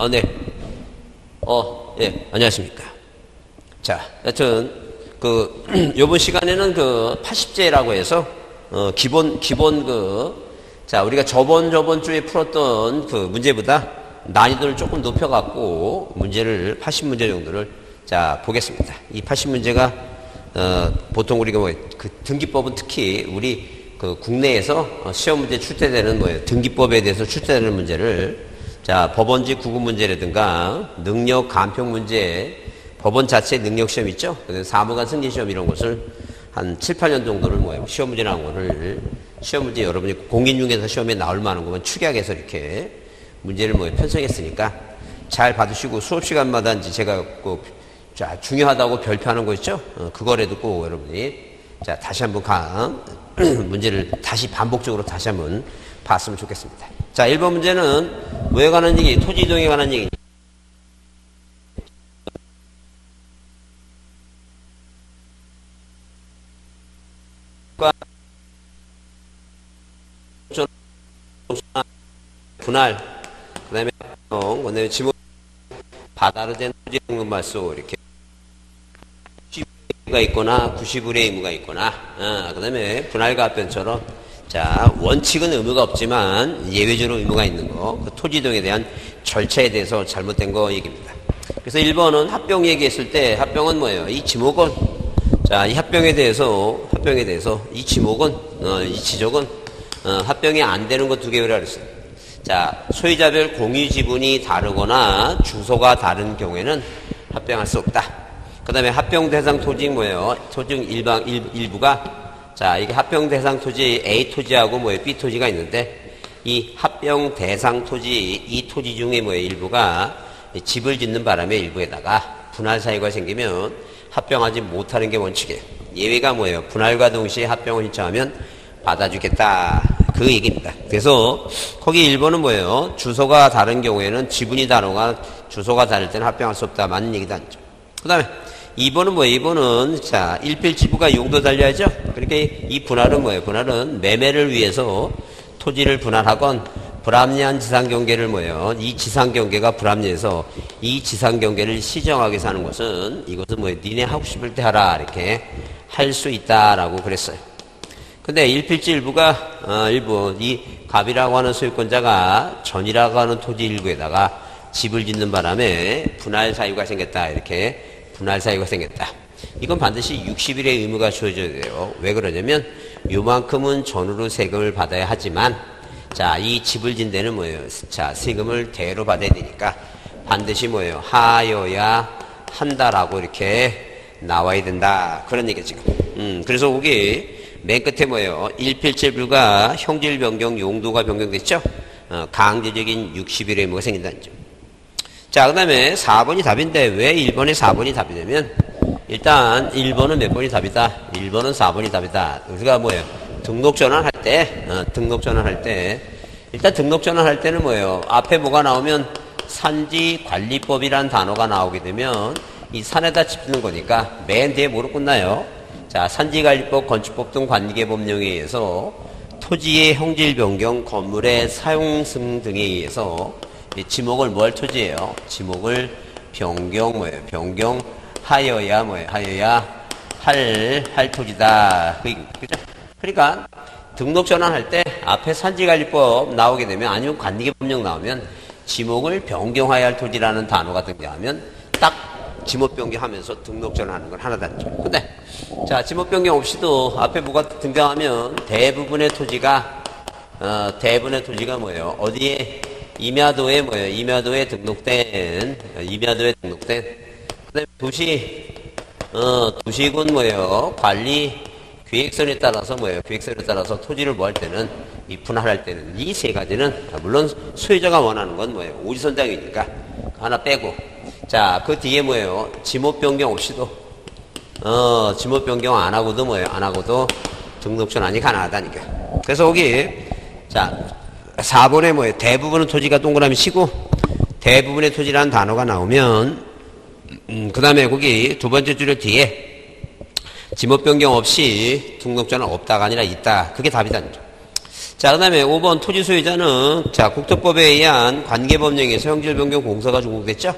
네. 예, 안녕하십니까. 자, 여튼, 요번 시간에는 80제라고 해서, 자, 우리가 저번 주에 풀었던 문제보다 난이도를 조금 높여갖고, 문제를, 80문제 정도를, 자, 보겠습니다. 이 80문제가, 보통 우리가 등기법은 특히, 우리 국내에서 시험 문제 출제되는 등기법에 대해서 출제되는 문제를, 자, 법원지 구분 문제라든가 능력 간평 문제, 법원 자체 능력 시험 있죠? 사무관 승진 시험 이런 것을 한 7, 8년 정도를 시험 문제 나온 거를 시험 문제 여러분이 공인중개사 시험에 나올 만한 것만 축약해서 이렇게 문제를 편성했으니까 잘 받으시고 수업 시간마다 이제 제가 자, 중요하다고 별표하는 거 있죠? 그거라도 꼭 여러분이 자, 다시 한번 문제를 다시 반복적으로 다시 한번 봤으면 좋겠습니다. 자, 1번 문제는 뭐에 관한 얘기? 토지 이동에 관한 얘기. 분할, 그 다음에 지목, 바다로 된 토지 등록 말소, 이렇게 90일의 있거나 90일의 의무가 있거나, 그 다음에 분할과 합변처럼 자, 원칙은 의무가 없지만 예외적으로 의무가 있는 거, 토지 이동에 대한 절차에 대해서 잘못된 거 얘기입니다. 그래서 1번은 합병 얘기했을 때 합병은 뭐예요? 이 지목은 자, 이 합병에 대해서 이 지목은 이 지적은 합병이 안 되는 거 두 개를 그랬어요. 자, 소유자별 공유 지분이 다르거나 주소가 다른 경우에는 합병할 수 없다. 그 다음에 합병 대상 토지 뭐예요? 토지 일부가 자, 이게 합병 대상 토지 A 토지하고 B 토지가 있는데 이 합병 대상 토지 이 토지 중에 일부가 집을 짓는 바람에 일부에다가 분할 사유가 생기면 합병하지 못하는 게 원칙이에요. 예외가 뭐예요? 분할과 동시에 합병을 신청하면 받아주겠다. 그 얘기입니다. 그래서 거기 1번은 뭐예요? 주소가 다른 경우에는 지분이 다르거나 주소가 다를 때는 합병할 수 없다. 맞는 얘기도 아니죠. 그 다음에 2번은 뭐예요? 2번은 자, 일필지부가 용도 달려야죠? 그러니까 이 분할은 뭐예요? 분할은 매매를 위해서 토지를 분할하건 불합리한 지상경계를 이 지상경계가 불합리해서 이 지상경계를 시정하기 위해서 하는 것은 이것은 니네 하고 싶을 때 하라. 이렇게 할 수 있다라고 그랬어요. 근데 일필지 일부가 일부 이 갑이라고 하는 소유권자가 전이라고 하는 토지 일부에다가 집을 짓는 바람에 분할 사유가 생겼다. 이렇게 분할 사유가 생겼다. 이건 반드시 60일의 의무가 주어져야 돼요. 왜 그러냐면 요만큼은 전으로 세금을 받아야 하지만 자, 이 집을 진 데는 자, 세금을 대로 받아야 되니까 반드시 하여야 한다라고 이렇게 나와야 된다. 그런 얘기죠, 지금. 그래서 거기 맨 끝에 일필지불과 형질 변경 용도가 변경됐죠? 강제적인 60일의 의무가 생긴다는 점. 자, 그 다음에 4번이 답인데 왜 1번에 4번이 답이 되면 일단 1번은 몇 번이 답이다? 1번은 4번이 답이다. 우리가 등록 전환할 때 일단 등록 전환할 때는 앞에 뭐가 나오면 산지관리법이란 단어가 나오게 되면 이 산에다 짚는 거니까 맨 뒤에 뭐로 끝나요? 자, 산지관리법, 건축법 등 관계법령에 의해서 토지의 형질 변경, 건물의 사용승 등에 의해서 이 지목을 할 토지예요? 지목을 변경하여야 할 토지다. 그죠? 그러니까 등록 전환할 때 앞에 산지관리법 나오게 되면 아니면 관계법령 나오면 지목을 변경하여야 할 토지라는 단어가 등장하면 딱 지목 변경하면서 등록 전환하는 건 하나도 안 줘. 근데 자, 지목 변경 없이도 앞에 뭐가 등장하면 대부분의 토지가 어디에 임야도에 등록된 그다음에 도시군 관리 계획서에 따라서 토지를 할 때는 이 분할할 때는 이 세 가지는 물론 소유자가 원하는 건 오지선장이니까 하나 빼고 자, 그 뒤에 지목 변경 없이도 지목 변경 안 하고도 등록 전환이 가능하다니까. 그래서 거기 자, 4번에 대부분의 토지가 동그라미 치고 대부분의 토지라는 단어가 나오면 그 다음에 거기 두 번째 줄의 뒤에 지목 변경 없이 등록 전환 없다가 아니라 있다. 그게 답이다. 자, 그 다음에 5번 토지 소유자는, 자, 국토법에 의한 관계법령에서 형질 변경 공사가 준공됐죠?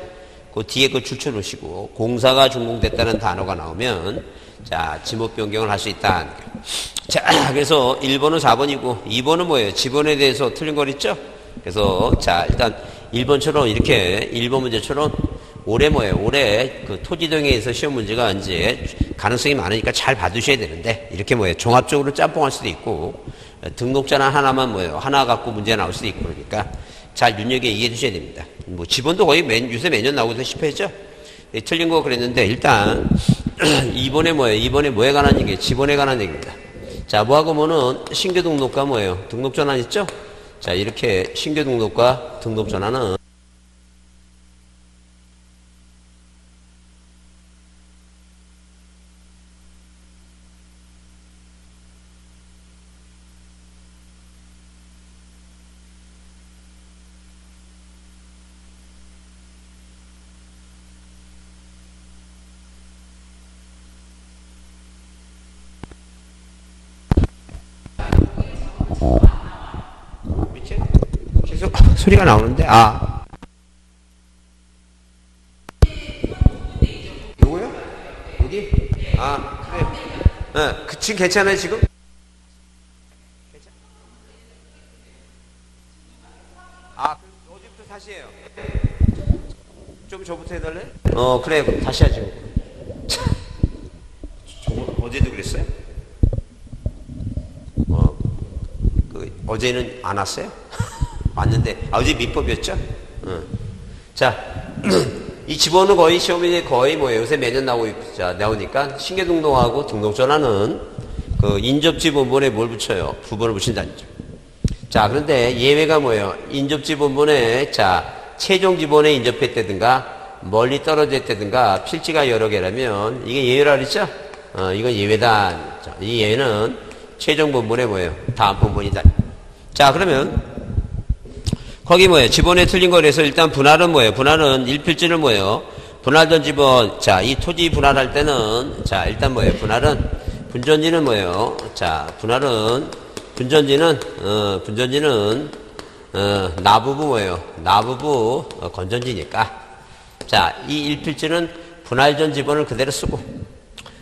그 뒤에 그 줄쳐 놓으시고, 공사가 준공됐다는 단어가 나오면, 자, 지목 변경을 할 수 있다. 자, 그래서 1번은 4번이고, 2번은 뭐예요? 지번에 대해서 틀린 거 있죠? 그래서, 자, 일단 1번처럼 이렇게, 1번 문제처럼, 올해 뭐예요? 올해 그 토지등에서 시험 문제가 이제 가능성이 많으니까 잘 봐두셔야 되는데, 이렇게 뭐예요? 종합적으로 짬뽕할 수도 있고, 등록자나 하나만 뭐예요? 하나 갖고 문제가 나올 수도 있고, 그러니까 잘 눈여겨이해해 주셔야 됩니다. 뭐, 지번도 거의 요새 매년 나오고서 10회죠? 틀린 거 그랬는데, 일단, 이번에 뭐예요? 이번에 뭐에 관한 얘기예요? 지번에 관한 얘기입니다. 자, 뭐하고 뭐는 신규 등록과 뭐예요? 등록 전환 있죠? 자, 이렇게 신규 등록과 등록 전환은 계속 소리가 나오는데, 아. 요거요? 여기? 아, 그래요. 지금 괜찮아요, 지금? 아, 어제부터 다시 해요. 좀 저부터 해달래? 그래. 다시 하죠. 어제도 그랬어요? 어제는 안 왔어요? 왔는데, 어제 민법이었죠? 자, 이 지번은 거의 시험에 거의 뭐예요? 요새 매년 나오니까 신규 등록하고 등록 전환은 그 인접지 본본에 뭘 붙여요? 부번을 붙인다는 거죠. 자, 그런데 예외가 뭐예요? 인접지 본본에, 자, 최종 지번에 인접했다든가, 멀리 떨어져 있다든가, 필지가 여러 개라면, 이게 예외라 그랬죠? 이건 예외다. 자, 이 예외는 최종 본본에 뭐예요? 다음 본본이다. 자, 그러면, 거기 뭐예요? 지번에 틀린 거라서 일단 분할은 뭐예요? 분할은 일필지는 뭐예요? 분할전 지번. 자, 이 토지 분할할 때는, 자, 일단 뭐예요? 분할은, 분전지는 뭐예요? 자, 분전지는, 나부부 뭐예요? 나부부 건전지니까. 자, 이 일필지는 분할전 지번을 그대로 쓰고,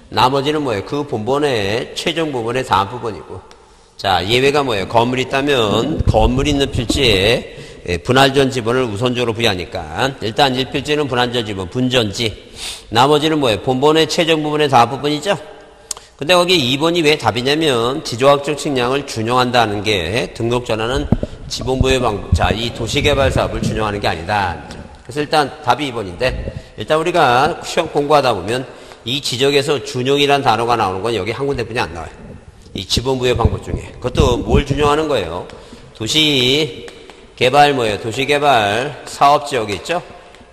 나머지는 뭐예요? 그 본본의, 최종 본본의 다음 부분이고. 자, 예외가 뭐예요? 건물이 있다면, 건물 있는 필지에 분할전 지번을 우선적으로 부여하니까. 일단 1필지는 분할전 지번, 분전지. 나머지는 뭐예요? 본본의 최종 부분의 다음 부분이죠? 근데 거기 2번이 왜 답이냐면, 지조학적 측량을 준용한다는 게 등록 전환은 지본부의 방법. 자, 이 도시개발 사업을 준용하는 게 아니다. 그래서 일단 답이 2번인데, 일단 우리가 시험 공부하다 보면, 이 지적에서 준용이란 단어가 나오는 건 여기 한 군데뿐이 안 나와요. 이 지본부의 방법 중에. 그것도 뭘 준용하는 거예요? 도시개발 뭐예요? 도시개발 사업지역이 있죠?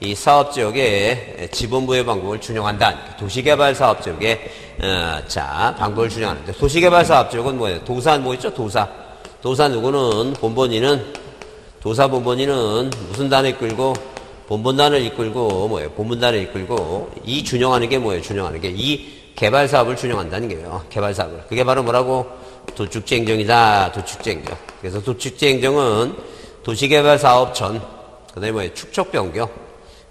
이 사업지역에 지본부의 방법을 준용한다. 도시개발 사업지역에, 자, 방법을 준용하는데. 도시개발 사업지역은 뭐예요? 도사 뭐 있죠? 도사. 도사 누구는, 도사 본본인은 무슨 단을 이끌고, 본본단을 이끌고, 뭐예요? 본본단을 이끌고, 이 준용하는 게 뭐예요? 준용하는 게. 이 개발 사업을 준용한다는 게요. 개발 사업을. 그게 바로 뭐라고? 도축지 행정이다. 도축지 행정. 그래서 도축지 행정은 도시개발 사업 전, 그 다음에 뭐예요? 축척 변경,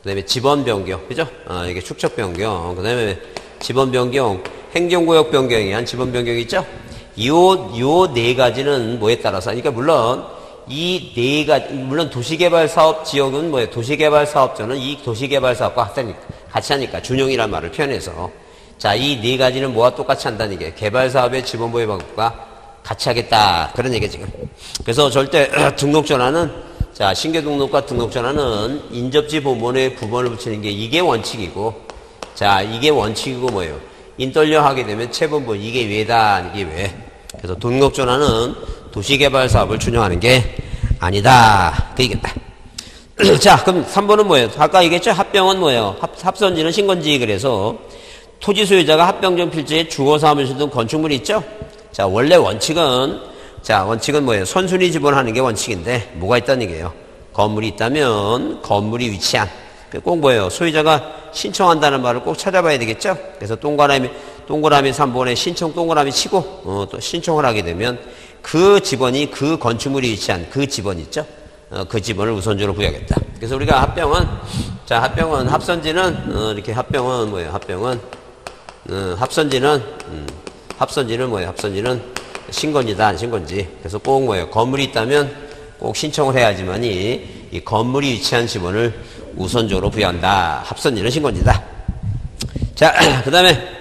그 다음에 지번 변경. 그죠? 이게 축척 변경. 그 다음에 지번 변경, 행정구역 변경에 의한 지번 변경이 있죠? 요 네 가지는 뭐에 따라서. 그러니까 물론, 이 네 가지, 물론 도시개발 사업 지역은 뭐예요? 도시개발 사업전은 이 도시개발 사업과 같이 하니까, 준용이란 말을 표현해서. 자, 이 네 가지는 뭐와 똑같이 한다는 게 개발 사업의 지본부의 방법과 같이 하겠다. 그런 얘기 지금. 그래서 절대 등록 전환은, 자, 신규 등록과 등록 전환은 인접지 본본에 부번을 붙이는 게 이게 원칙이고, 자, 이게 원칙이고 뭐예요? 인떨려 하게 되면 최본본, 이게 왜다, 이게 왜. 그래서 등록 전환은 도시개발 사업을 준용하는 게 아니다. 그 얘기다. 자, 그럼 3번은 뭐예요? 아까 얘기했죠? 합병은 뭐예요? 합선지는 신건지. 그래서 토지 소유자가 합병전 필지에 주거 사무실 등 건축물이 있죠? 자, 원래 원칙은 뭐예요? 선순위 지번하는 게 원칙인데, 뭐가 있다는 얘기예요? 건물이 있다면, 건물이 위치한. 꼭 뭐예요? 소유자가 신청한다는 말을 꼭 찾아봐야 되겠죠? 그래서 동그라미 3번에 신청 동그라미 치고, 또 신청을 하게 되면, 그 집원이 그 건축물이 위치한 그 집원 있죠? 그 집원을 우선적으로 부여하겠다. 그래서 우리가 합병은, 자, 합병은, 합선지는, 이렇게 합병은 뭐예요? 합병은, 합선지는 뭐예요? 합선지는 신건지다, 안 신건지. 그래서 꼭 뭐예요? 건물이 있다면 꼭 신청을 해야지만이 이 건물이 위치한 집원을 우선적으로 부여한다. 합선지는 신건지다. 자, 그 다음에,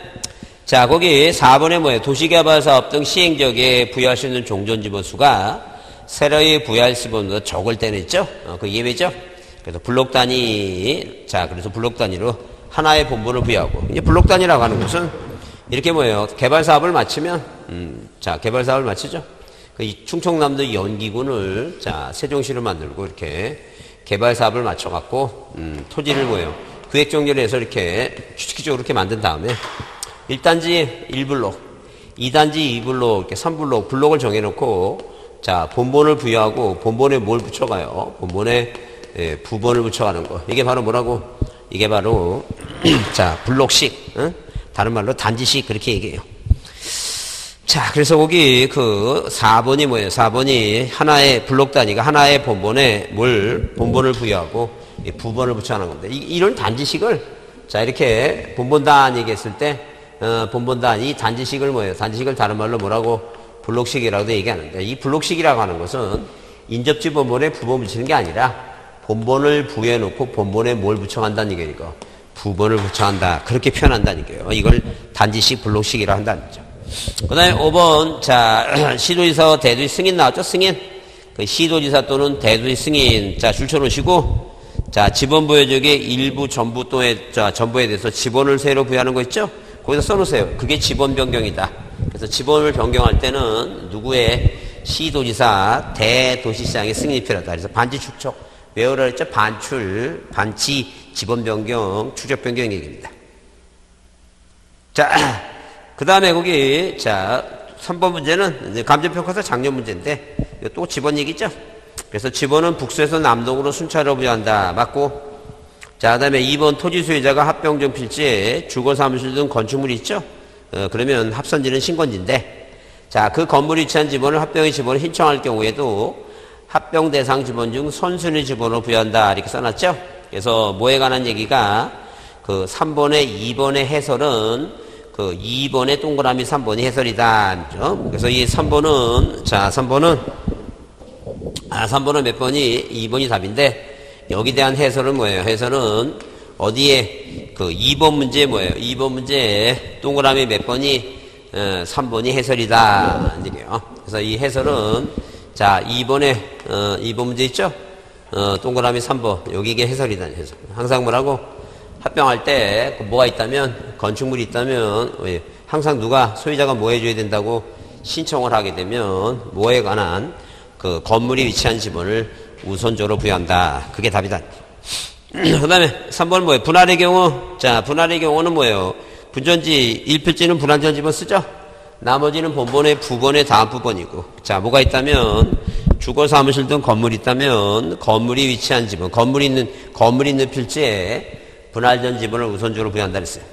자, 거기 4번에 뭐예요? 도시개발사업 등 시행지역에 부여할 수 있는 종전지번 수가 새로이 부여할 지번보다 적을 때는 있죠? 그 예외죠? 그래서 블록 단위, 자, 그래서 블록 단위로 하나의 본본을 부여하고, 이제 블록 단위라고 하는 것은 이렇게 뭐예요? 개발사업을 마치면, 자, 개발사업을 마치죠? 이 충청남도 연기군을, 자, 세종시를 만들고 이렇게 개발사업을 맞춰갖고, 토지를 뭐예요? 구획정리를 해서 이렇게 추측적으로 이렇게 만든 다음에 1단지 1블록, 2단지 2블록, 이렇게 3블록, 블록을 정해놓고, 자, 본본을 부여하고, 본본에 뭘 붙여가요? 본본에, 예, 부본을 붙여가는 거. 이게 바로 뭐라고? 이게 바로, 자, 블록식, 응? 다른 말로 단지식, 그렇게 얘기해요. 자, 그래서 거기 그 4번이 뭐예요? 4번이 하나의 블록 단위가 하나의 본본에 본본을 부여하고, 부본을 붙여가는 건데, 이런 단지식을, 자, 이렇게 본본단 얘기했을 때, 본본단, 이 단지식을 뭐예요? 단지식을 다른 말로 뭐라고? 블록식이라고도 얘기하는데, 이 블록식이라고 하는 것은 인접지 본본에 부본 붙이는 게 아니라 본본을 부여해놓고 본본에 뭘 붙여간다는 얘기니까 부본을 붙여간다. 그렇게 표현한다는 얘기예요. 이걸 단지식 블록식이라고 한다는 거죠. 그 다음에 5번, 자, 시도지사 대도시 승인 나왔죠? 승인. 그 시도지사 또는 대도시 승인. 자, 줄쳐놓으시고, 자, 지번 부여지역의 일부 전부 또의, 자, 전부에 대해서 지번을 새로 부여하는 거 있죠? 거기다 써놓으세요. 그게 지번 변경이다. 그래서 지번을 변경할 때는 누구의 시도지사 대도시시장의 승인이 필요하다. 그래서 반지 축척 외우라 했죠? 반출, 반치, 지번 변경, 추적 변경 얘기입니다. 자, 그 다음에 거기, 자, 3번 문제는 감정평가서 작년 문제인데, 또 지번 얘기죠? 그래서 지번은 북서에서 남동으로 순차로 부여한다. 맞고, 자, 그 다음에 2번 토지 소유자가 합병정 필지에 주거 사무실 등 건축물이 있죠? 그러면 합선지는 신건지인데, 자, 그 건물이 위치한 지번을 합병의 지번을 신청할 경우에도 합병 대상 지번 중 선순위 지번으로 부여한다. 이렇게 써놨죠? 그래서 뭐에 관한 얘기가 그 3번의 2번의 해설은 그 2번의 동그라미 3번이 해설이다. 그렇죠? 그래서 이 3번은, 자, 3번은 몇 번이 2번이 답인데, 여기 대한 해설은 뭐예요? 해설은 어디에 그 2번 문제 뭐예요? 2번 문제 동그라미 몇 번이 3번이 해설이다. 얘기예요. 그래서 이 해설은 자 2번 문제 있죠? 동그라미 3번 여기 이게 해설이다. 해설. 항상 뭐라고? 합병할 때 뭐가 있다면 건축물이 있다면 항상 누가 소유자가 뭐 해줘야 된다고 신청을 하게 되면 뭐에 관한 그 건물이 위치한 지번을 우선적으로 부여한다. 그게 답이다. 그 다음에 3번은 뭐예요? 분할의 경우. 자, 분할의 경우는 뭐예요? 분전지 1필지는 분할전 지번 쓰죠? 나머지는 본본의 부본의 다음 부본이고. 자, 뭐가 있다면 주거 사무실 등 건물이 있다면 건물이 위치한 지번, 건물이 있는 필지에 분할전 지번을 우선적으로 부여한다 그랬어요.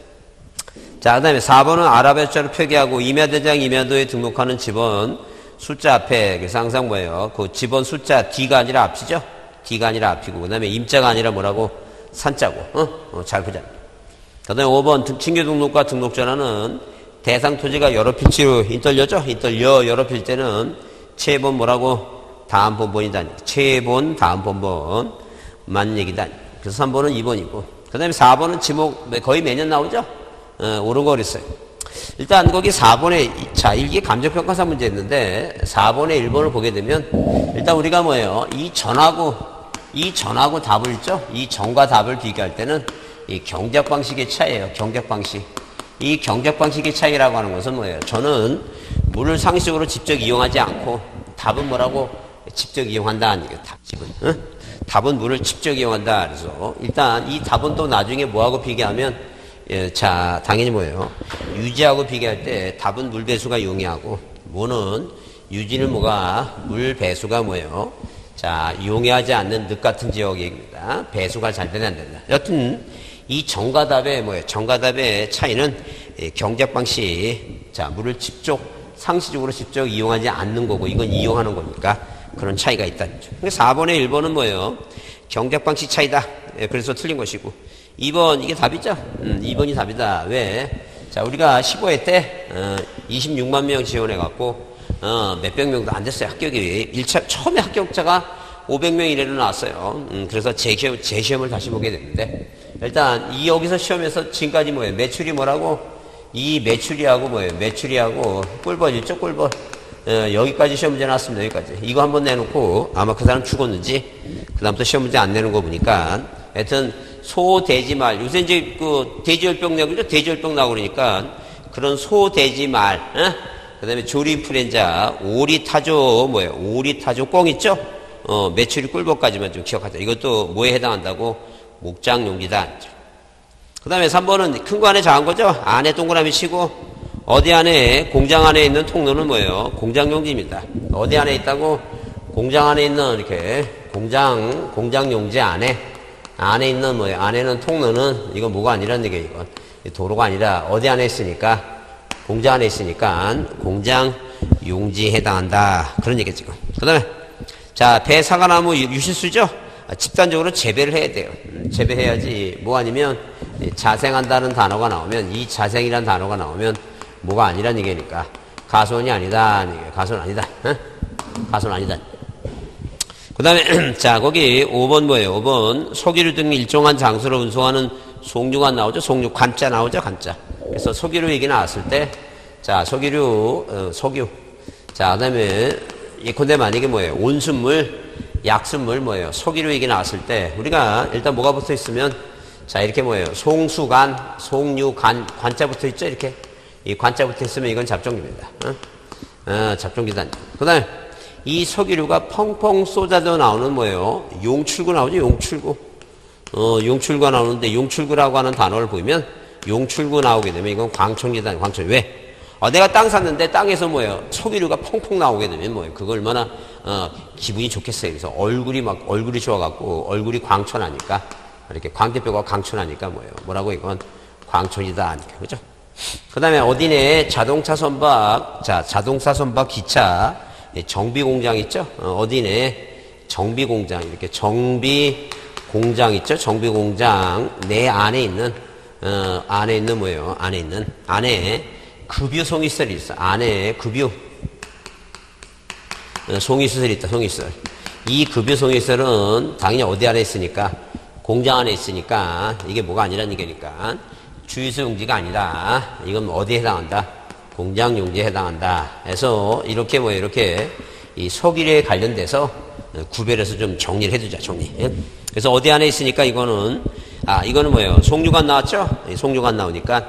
자, 그 다음에 4번은 아랍의 숫자로 표기하고 임야대장 임야도에 등록하는 지번 숫자 앞에, 그래서 항상 뭐예요? 그 지번 숫자 D가 아니라 앞이죠? D가 아니라 앞이고, 그 다음에 임자가 아니라 뭐라고? 산자고. 잘 보자. 그 다음에 5번, 친교 등록과 등록전화는 대상 토지가 여러 필지로 인떨려죠? 인떨려 여러 필지는 최본 뭐라고? 다음 본본이다. 최본 다음 본본만 얘기다. 그래서 3번은 2번이고. 그 다음에 4번은 지목 거의 매년 나오죠? 오른 거 그랬어요. 일단 거기 4번에, 자, 이게 감정평가사 문제였는데 4번에 1번을 보게 되면 일단 우리가 뭐예요? 이 전하고 답을 있죠? 이 전과 답을 비교할 때는 이 경작 방식의 차이예요. 경작 방식. 이 경작 방식의 차이라고 하는 것은 뭐예요? 저는 물을 상식적으로 직접 이용하지 않고 답은 뭐라고? 직접 이용한다. 답집은. 응? 답은 물을 직접 이용한다. 그래서 일단 이 답은 또 나중에 뭐하고 비교하면 자, 당연히 뭐예요? 유지하고 비교할 때 답은 물 배수가 용이하고 뭐는 유지는 뭐가? 물 배수가 뭐예요? 자, 용이하지 않는 늪 같은 지역입니다. 배수가 잘 되는 안 된다. 여튼 이 정과답의 뭐예요? 정과답의 차이는 경작 방식. 자, 물을 직접 상시적으로 직접 이용하지 않는 거고 이건 이용하는 거니까 그런 차이가 있다는 거죠. 4번에 1번은 뭐예요? 경작 방식 차이다. 예, 그래서 틀린 것이고 2번 이게 답이죠? 2번이 답이다. 왜? 자, 우리가 15회 때 26만 명 지원해갖고 몇백 명도 안 됐어요. 합격이. 처음에 합격자가 500명 이내로 나왔어요. 그래서 재시험을 다시 보게 됐는데 일단 여기서 시험에서 지금까지 뭐예요? 매출이 뭐라고? 이 매출이하고 뭐예요? 매출이하고 꿀벌 있죠? 꿀벌. 여기까지 시험 문제 나왔습니다. 여기까지. 이거 한번 내놓고 아마 그 사람 죽었는지 그 다음부터 시험 문제 안 내는 거 보니까 하여튼 소, 돼지, 말. 요새 이제 그 돼지열병 나고 그죠? 돼지열병 나고 그러니까 그런 소, 돼지, 말. 그 다음에 조리 인플루엔자, 오리, 타조, 뭐예요? 오리, 타조, 꽁 있죠? 매출이 꿀벌까지만 좀 기억하자. 이것도 뭐에 해당한다고? 목장 용지다. 그 다음에 3번은 큰 거 안에 작은 거죠? 안에 동그라미 치고 어디 안에 공장 안에 있는 통로는 뭐예요? 공장 용지입니다. 어디 안에 있다고? 공장 안에 있는 이렇게 공장 용지 안에 있는 뭐예요? 안에는 통로는 이건 뭐가 아니라는 얘기예요. 이건 도로가 아니라 어디 안에 있으니까 공장 안에 있으니까 공장 용지에 해당한다. 그런 얘기죠. 그 다음에 자, 배, 사과나무, 유실수죠? 집단적으로 재배를 해야 돼요. 재배해야지 뭐 아니면 자생한다는 단어가 나오면 이 자생이라는 단어가 나오면 뭐가 아니란 얘기니까 가손이 아니다. 가손 아니다. 가손 아니다. 그 다음에 자, 거기 5번 뭐예요? 5번 소기류 등 일정한 장소로 운송하는 송류가 나오죠? 송류 관자 나오죠? 관자. 그래서 소기류 얘기 나왔을 때 자, 소기류 소규. 자, 그 다음에 예컨대 만약에 뭐예요? 온순물, 약순물 뭐예요? 소기류 얘기 나왔을 때 우리가 일단 뭐가 붙어 있으면 자, 이렇게 뭐예요? 송수간, 송류간, 관자 붙어 있죠? 이렇게. 이 관자 붙어 있으면 이건 잡종기입니다. 잡종기단. 그 다음에 이 소기류가 펑펑 쏟아져 나오는 뭐예요? 용출구 나오죠? 용출구. 용출구가 나오는데 용출구라고 하는 단어를 보이면 용출구 나오게 되면 이건 광천기단, 광천. 왜? 내가 땅 샀는데 땅에서 뭐예요? 소기류가 펑펑 나오게 되면 뭐예요? 그거 얼마나, 기분이 좋겠어요. 그래서 얼굴이 좋아갖고 얼굴이 광천하니까 이렇게 광대뼈가 광천하니까 뭐예요? 뭐라고 이건 광천이다. 하니까. 그죠? 그 다음에 어디네 자동차 선박, 자, 자동차 선박 기차, 정비공장 있죠? 어디네 정비공장, 이렇게 정비공장 있죠? 정비공장 내 안에 있는, 뭐예요? 안에 급유 송이설이 있어. 안에 급유 송이설이 있다. 송이설. 이 급유 송이설은 당연히 어디 안에 있으니까 공장 안에 있으니까 이게 뭐가 아니라는 얘기니까 주유소 용지가 아니다. 이건 어디에 해당한다? 공장 용지에 해당한다. 그래서 이렇게 이렇게 이 소기류에 관련돼서 구별해서 좀 정리를 해두자. 정리. 그래서 어디 안에 있으니까 이거는 뭐예요? 송유관 나왔죠? 송유관 나오니까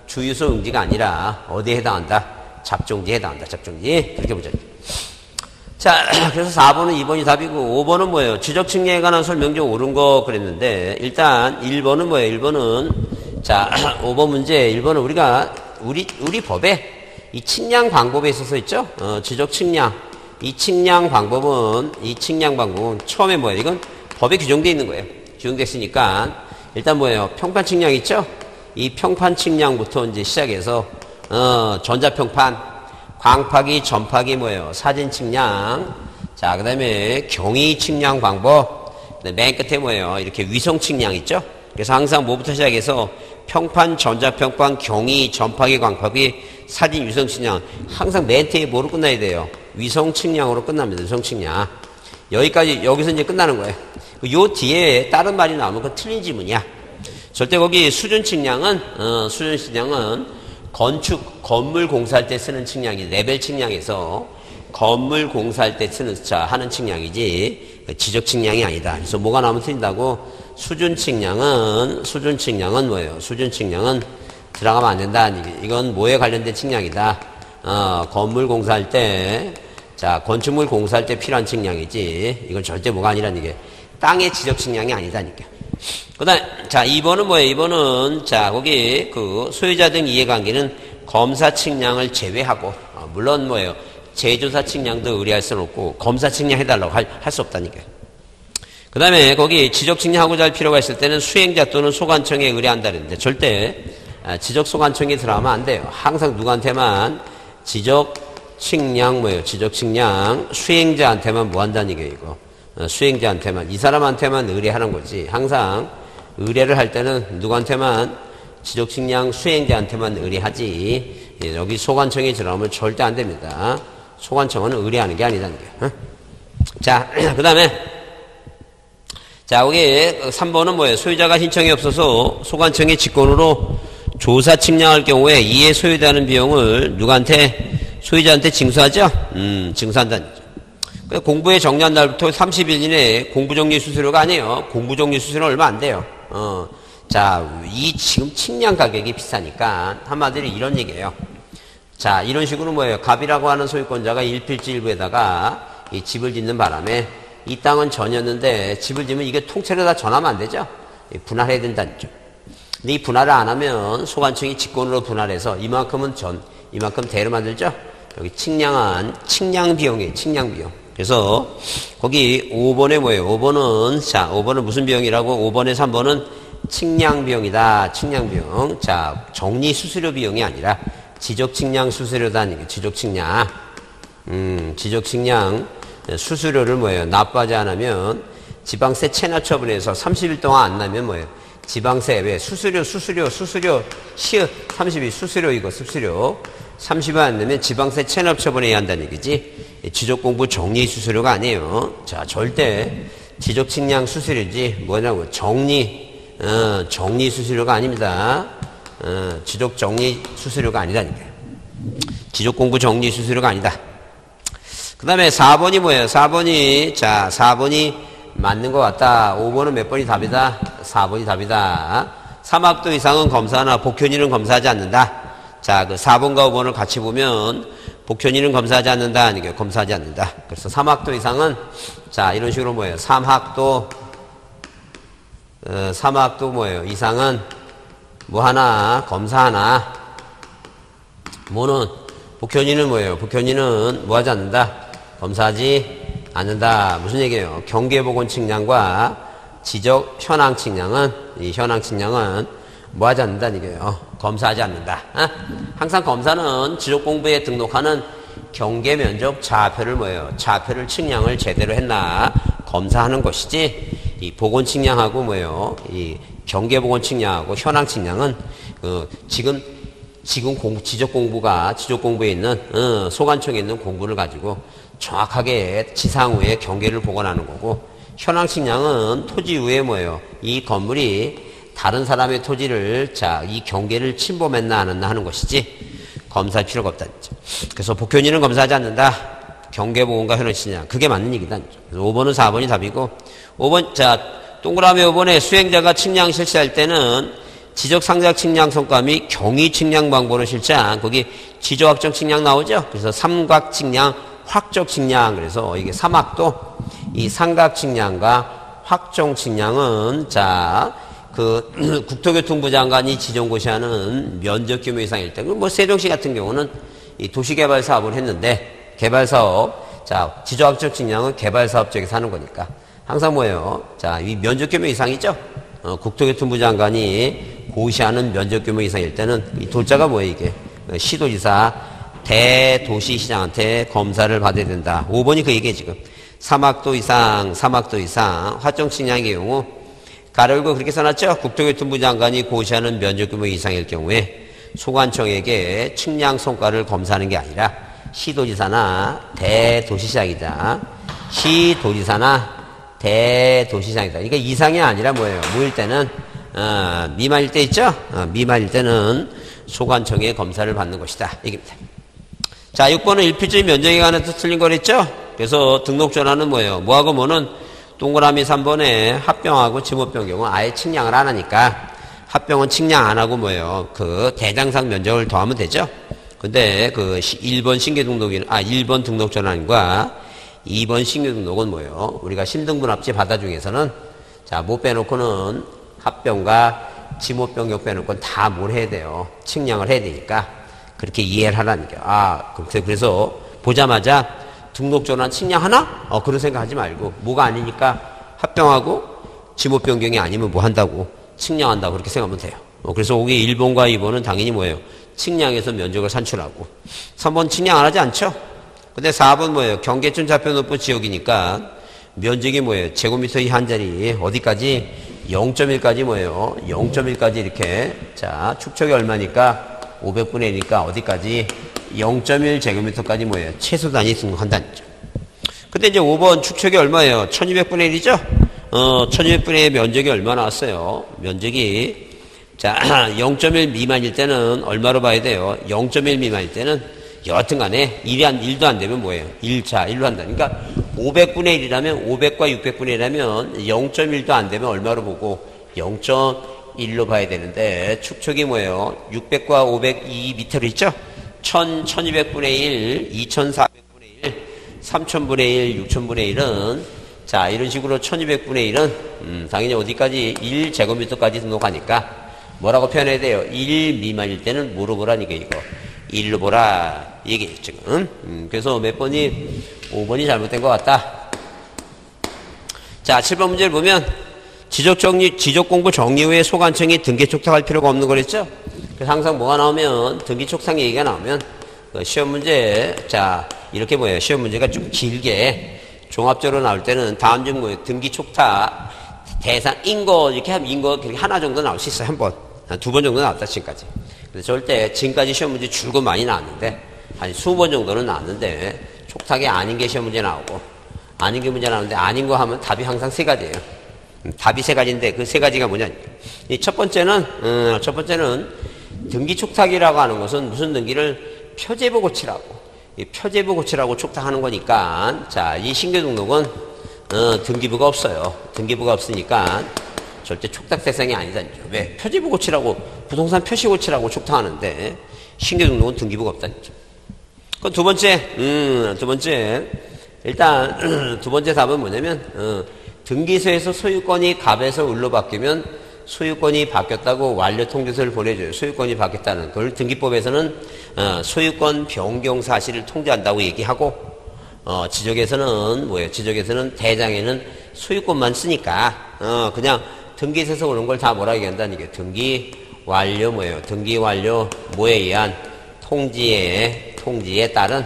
주유소 용지가 아니라 어디에 해당한다? 잡종지에 해당한다. 잡종지. 그렇게 보자. 자, 그래서 4번은 2번이 답이고 5번은 뭐예요? 지적 측량에 관한 설명 중 옳은 거 그랬는데 일단 1번은 뭐예요? 1번은 자, 5번 문제 1번은 우리 법에 이 측량 방법에 있어서 있죠? 지적 측량. 이 측량 방법은 처음에 뭐예요? 이건 법에 규정되어 있는 거예요. 규정되어 있으니까 일단 뭐예요? 평판 측량 있죠? 이 평판 측량부터 이제 시작해서 전자평판, 광파기, 전파기 뭐예요? 사진 측량. 자, 그다음에 경위 측량 방법. 맨 끝에 뭐예요? 이렇게 위성 측량 있죠? 그래서 항상 뭐부터 시작해서 평판, 전자평판, 경위, 전파기, 광파기, 사진, 위성 측량. 항상 맨 뒤에 뭐로 끝나야 돼요? 위성 측량으로 끝납니다. 위성 측량. 여기서 이제 끝나는 거예요. 요 뒤에 다른 말이 나오면 그건 틀린 지문이야. 절대 거기 수준 측량은 건물 공사할 때 쓰는 측량이 레벨 측량에서 건물 공사할 때 하는 측량이지 지적 측량이 아니다. 그래서 뭐가 나오면 틀린다고? 수준 측량은 뭐예요? 수준 측량은 들어가면 안 된다. 이건 뭐에 관련된 측량이다. 건물 공사할 때, 자, 건축물 공사할 때 필요한 측량이지. 이건 절대 뭐가 아니라는 얘기예요. 땅의 지적 측량이 아니다니까. 그 다음에, 자, 2번은 뭐예요? 2번은, 자, 거기, 소유자 등 이해관계는 검사 측량을 제외하고, 물론 뭐예요? 재조사 측량도 의뢰할 수는 없고, 검사 측량 해달라고 할 수 없다니까. 그 다음에, 거기 지적 측량하고자 할 필요가 있을 때는 수행자 또는 소관청에 의뢰한다는데, 절대, 지적 소관청에 들어가면 안 돼요. 항상 누구한테만 지적 측량 뭐예요? 지적 측량. 수행자한테만 뭐 한다는 얘기예요, 이거. 수행자한테만. 이 사람한테만 의뢰하는 거지. 항상 의뢰를 할 때는 누구한테만? 지적 측량 수행자한테만 의뢰하지. 여기 소관청에 들어가면 절대 안 됩니다. 소관청은 의뢰하는 게 아니다는 게. 자, 그 다음에 자, 여기 3번은 뭐예요? 소유자가 신청이 없어서 소관청의 직권으로 조사 측량할 경우에 이에 소요되는 비용을 누구한테? 소유자한테 징수하죠? 징수한다는 거죠. 공부에 정리한 날부터 30일 이내에 공부정리 수수료가 아니에요. 공부정리 수수료는 얼마 안 돼요. 자, 이 지금 측량 가격이 비싸니까 한마디로 이런 얘기예요. 자, 이런 식으로 뭐예요? 갑이라고 하는 소유권자가 일필지 일부에다가 이 집을 짓는 바람에 이 땅은 전이었는데 집을 지으면 이게 통째로 다 전하면 안 되죠? 분할해야 된다는 거죠. 근데 이 분할을 안 하면 소관청이 직권으로 분할해서 이만큼은 전, 이만큼 대로 만들죠? 여기 측량한 측량 비용이에요. 측량 비용. 그래서 거기 5번에 뭐예요? 5번은 자, 5번은 무슨 비용이라고? 5번에 3번은 측량 비용이다. 측량 비용. 자, 정리 수수료 비용이 아니라 지적 측량 수수료다는 게 지적 측량. 지적 측량 수수료를 뭐예요? 납부하지 않으면 지방세 체납 처분에서 30일 동안 안 나면 뭐예요? 지방세 왜 수수료 시읒 30일 수수료 이거 수수료 30일 안 내면 지방세 체납 처분해야 한다는 얘기지. 지적공부 정리 수수료가 아니에요. 자, 절대 지적 측량 수수료지 뭐냐고 정리 수수료가 아닙니다. 지적 정리 수수료가 아니라니까. 지적공부 정리 수수료가 아니다. 그 다음에 4번이 뭐예요? 4번이 자 4번이 맞는 것 같다. 5번은 몇 번이 답이다? 4번이 답이다. 3학도 이상은 검사하나 복현이는 검사하지 않는다. 자, 그 4번과 5번을 같이 보면 복현이는 검사하지 않는다. 아니게 검사하지 않는다. 그래서 3학도 이상은 자 이런 식으로 뭐예요? 3학도 뭐예요? 이상은 뭐 하나 검사하나. 뭐는 복현이는 뭐예요? 복현이는 뭐 하지 않는다? 검사하지 않는다. 무슨 얘기예요? 경계보건 측량과 지적 현황 측량은 이 현황 측량은 뭐 하지 않는다는 얘기예요. 검사하지 않는다. 항상 검사는 지적공부에 등록하는 경계 면적 좌표를 뭐예요? 좌표를 측량을 제대로 했나 검사하는 것이지. 이 보건 측량하고 뭐예요? 이 경계보건 측량하고 현황 측량은 지금 지적공부에 있는 소관청에 있는 공부를 가지고 정확하게 지상후에 경계를 복원하는 거고, 현황 측량은 토지 후에 뭐예요? 이 건물이 다른 사람의 토지를 자 이 경계를 침범했나 안 했나 하는 것이지 검사할 필요가 없다는 거죠. 그래서 복현이는 검사하지 않는다. 경계보건과 현황 측량 그게 맞는 얘기다. 그래서 5번은 4번이 답이고 5번 자 동그라미 5번에 수행자가 측량 실시할 때는 지적상작 측량 성과 및 경위 측량 방법을 실시한 거기 지조확정 측량 나오죠. 그래서 삼각 측량, 확정 측량. 그래서 이게 3학도 이 삼각 측량과 확정 측량은 자 그 국토교통부 장관이 지정고시하는 면적 규모 이상일 때, 뭐 세종시 같은 경우는 이 도시개발 사업을 했는데 개발 사업 자 지조확정 측량은 개발 사업 쪽에서 하는 거니까 항상 뭐예요? 자 이 면적 규모 이상이죠. 국토교통부 장관이 고시하는 면적 규모 이상일 때는 이 돌자가 뭐예요 이게? 시도지사 대도시시장한테 검사를 받아야 된다. 5번이 그 얘기예요 지금. 3학도 이상 화정 측량의 경우 가로열고 그렇게 써놨죠. 국토교통부 장관이 고시하는 면적 규모 이상일 경우에 소관청에게 측량 성과를 검사하는 게 아니라 시도지사나 대도시시장이다. 시도지사나 대도시장이다. 이게 이상이 아니라 뭐예요? 무일 때는 미만일 때 있죠? 미만일 때는 소관청의 검사를 받는 것이다. 얘기입니다. 자, 6번은 일필적인 면적에 관해서 틀린 거랬죠? 그래서 등록전화는 뭐예요? 뭐하고 뭐는 동그라미 3번에 합병하고 지목병 경우 아예 측량을 안 하니까 합병은 측량 안 하고 뭐예요? 그 대장상 면적을 더하면 되죠? 근데 그 1번 신규등록인 1번 등록전환과 2번 신규등록은 뭐예요? 우리가 심등분합지 바다 중에서는 자, 못 빼놓고는 합병과 지목병 빼놓고는 다 뭘 해야 돼요? 측량을 해야 되니까 그렇게 이해를 하라니까. 그래서 보자마자 등록전환 측량하나? 그런 생각하지 말고 뭐가 아니니까 합병하고 지목 변경이 아니면 뭐 한다고 측량한다고 그렇게 생각하면 돼요. 그래서 여기 1번과 2번은 당연히 뭐예요? 측량해서 면적을 산출하고 3번 측량 안 하지 않죠? 근데 4번 뭐예요? 경계점 좌표노포 지역이니까 면적이 뭐예요? 제곱미터 이 한 자리 어디까지? 0.1까지 뭐예요? 0.1까지 이렇게. 자, 축척이 얼마니까? 500분의 1이니까 어디까지? 0.1 제곱미터까지 뭐예요? 최소단위 등록한다는 거죠. 근데 이제 5번 축척이 얼마예요? 1200분의 1이죠? 1200분의 1 면적이 얼마 나왔어요? 면적이 자 0.1 미만일 때는 얼마로 봐야 돼요? 0.1 미만일 때는 여하튼 간에 1도 안 되면 뭐예요? 1로 한다. 그러니까 500분의 1이라면 500과 600분의 1이라면 0.1도 안 되면 얼마로 보고 0.1로 봐야 되는데 축척이 뭐예요? 600과 500 이 밑으로 있죠? 1200분의 1, 2400분의 1, 3000분의 1, 6000분의 1은 자 이런 식으로 1200분의 1은 당연히 어디까지? 1제곱미터까지 등록하니까 뭐라고 표현해야 돼요? 1 미만일 때는 뭐로 보라니까 이거 1로 보라 이게 지금 그래서 몇 번이 5번이 잘못된 것 같다. 자 7번 문제를 보면 지적공부 정리 후에 소관청이 등기 촉탁할 필요가 없는 거랬죠? 그래서 항상 뭐가 나오면 등기 촉탁 얘기가 나오면 시험 문제 자 이렇게 뭐예요? 시험 문제가 좀 길게 종합적으로 나올 때는 다음 중 뭐예요? 등기 촉탁 대상 인거 이렇게 하면 인거 하나 정도 나올 수 있어요. 한 번, 두 번 정도 나왔다 지금까지. 그래서 절대 지금까지 시험 문제 줄곧 많이 나왔는데 한 20번 정도는 나왔는데 촉탁이 아닌 게 시험 문제 나오고 아닌 게 문제 나오는데 아닌 거 하면 답이 항상 세 가지예요. 답이 세 가지인데 그 세 가지가 뭐냐? 이 첫 번째는 등기 촉탁이라고 하는 것은 무슨 등기를 표제부 고치라고 이 표제부 고치라고 촉탁하는 거니까 자 이 신규 등록은 등기부가 없어요. 등기부가 없으니까 절대 촉탁 대상이 아니다죠. 왜? 표지부 고치라고 부동산 표시 고치라고 촉탁하는데 신규 등록은 등기부가 없다죠. 그럼 두 번째 일단 두 번째 답은 뭐냐면 등기소에서 소유권이 갑에서 을로 바뀌면 소유권이 바뀌었다고 완료 통지서를 보내줘요. 소유권이 바뀌었다는 그걸 등기법에서는 소유권 변경 사실을 통지한다고 얘기하고 지적에서는 뭐예요? 지적에서는 대장에는 소유권만 쓰니까 그냥 등기소에서 오는 걸 다 뭐라 얘기한다는 게 등기 완료 뭐예요? 등기 완료 뭐에 의한 통지에 따른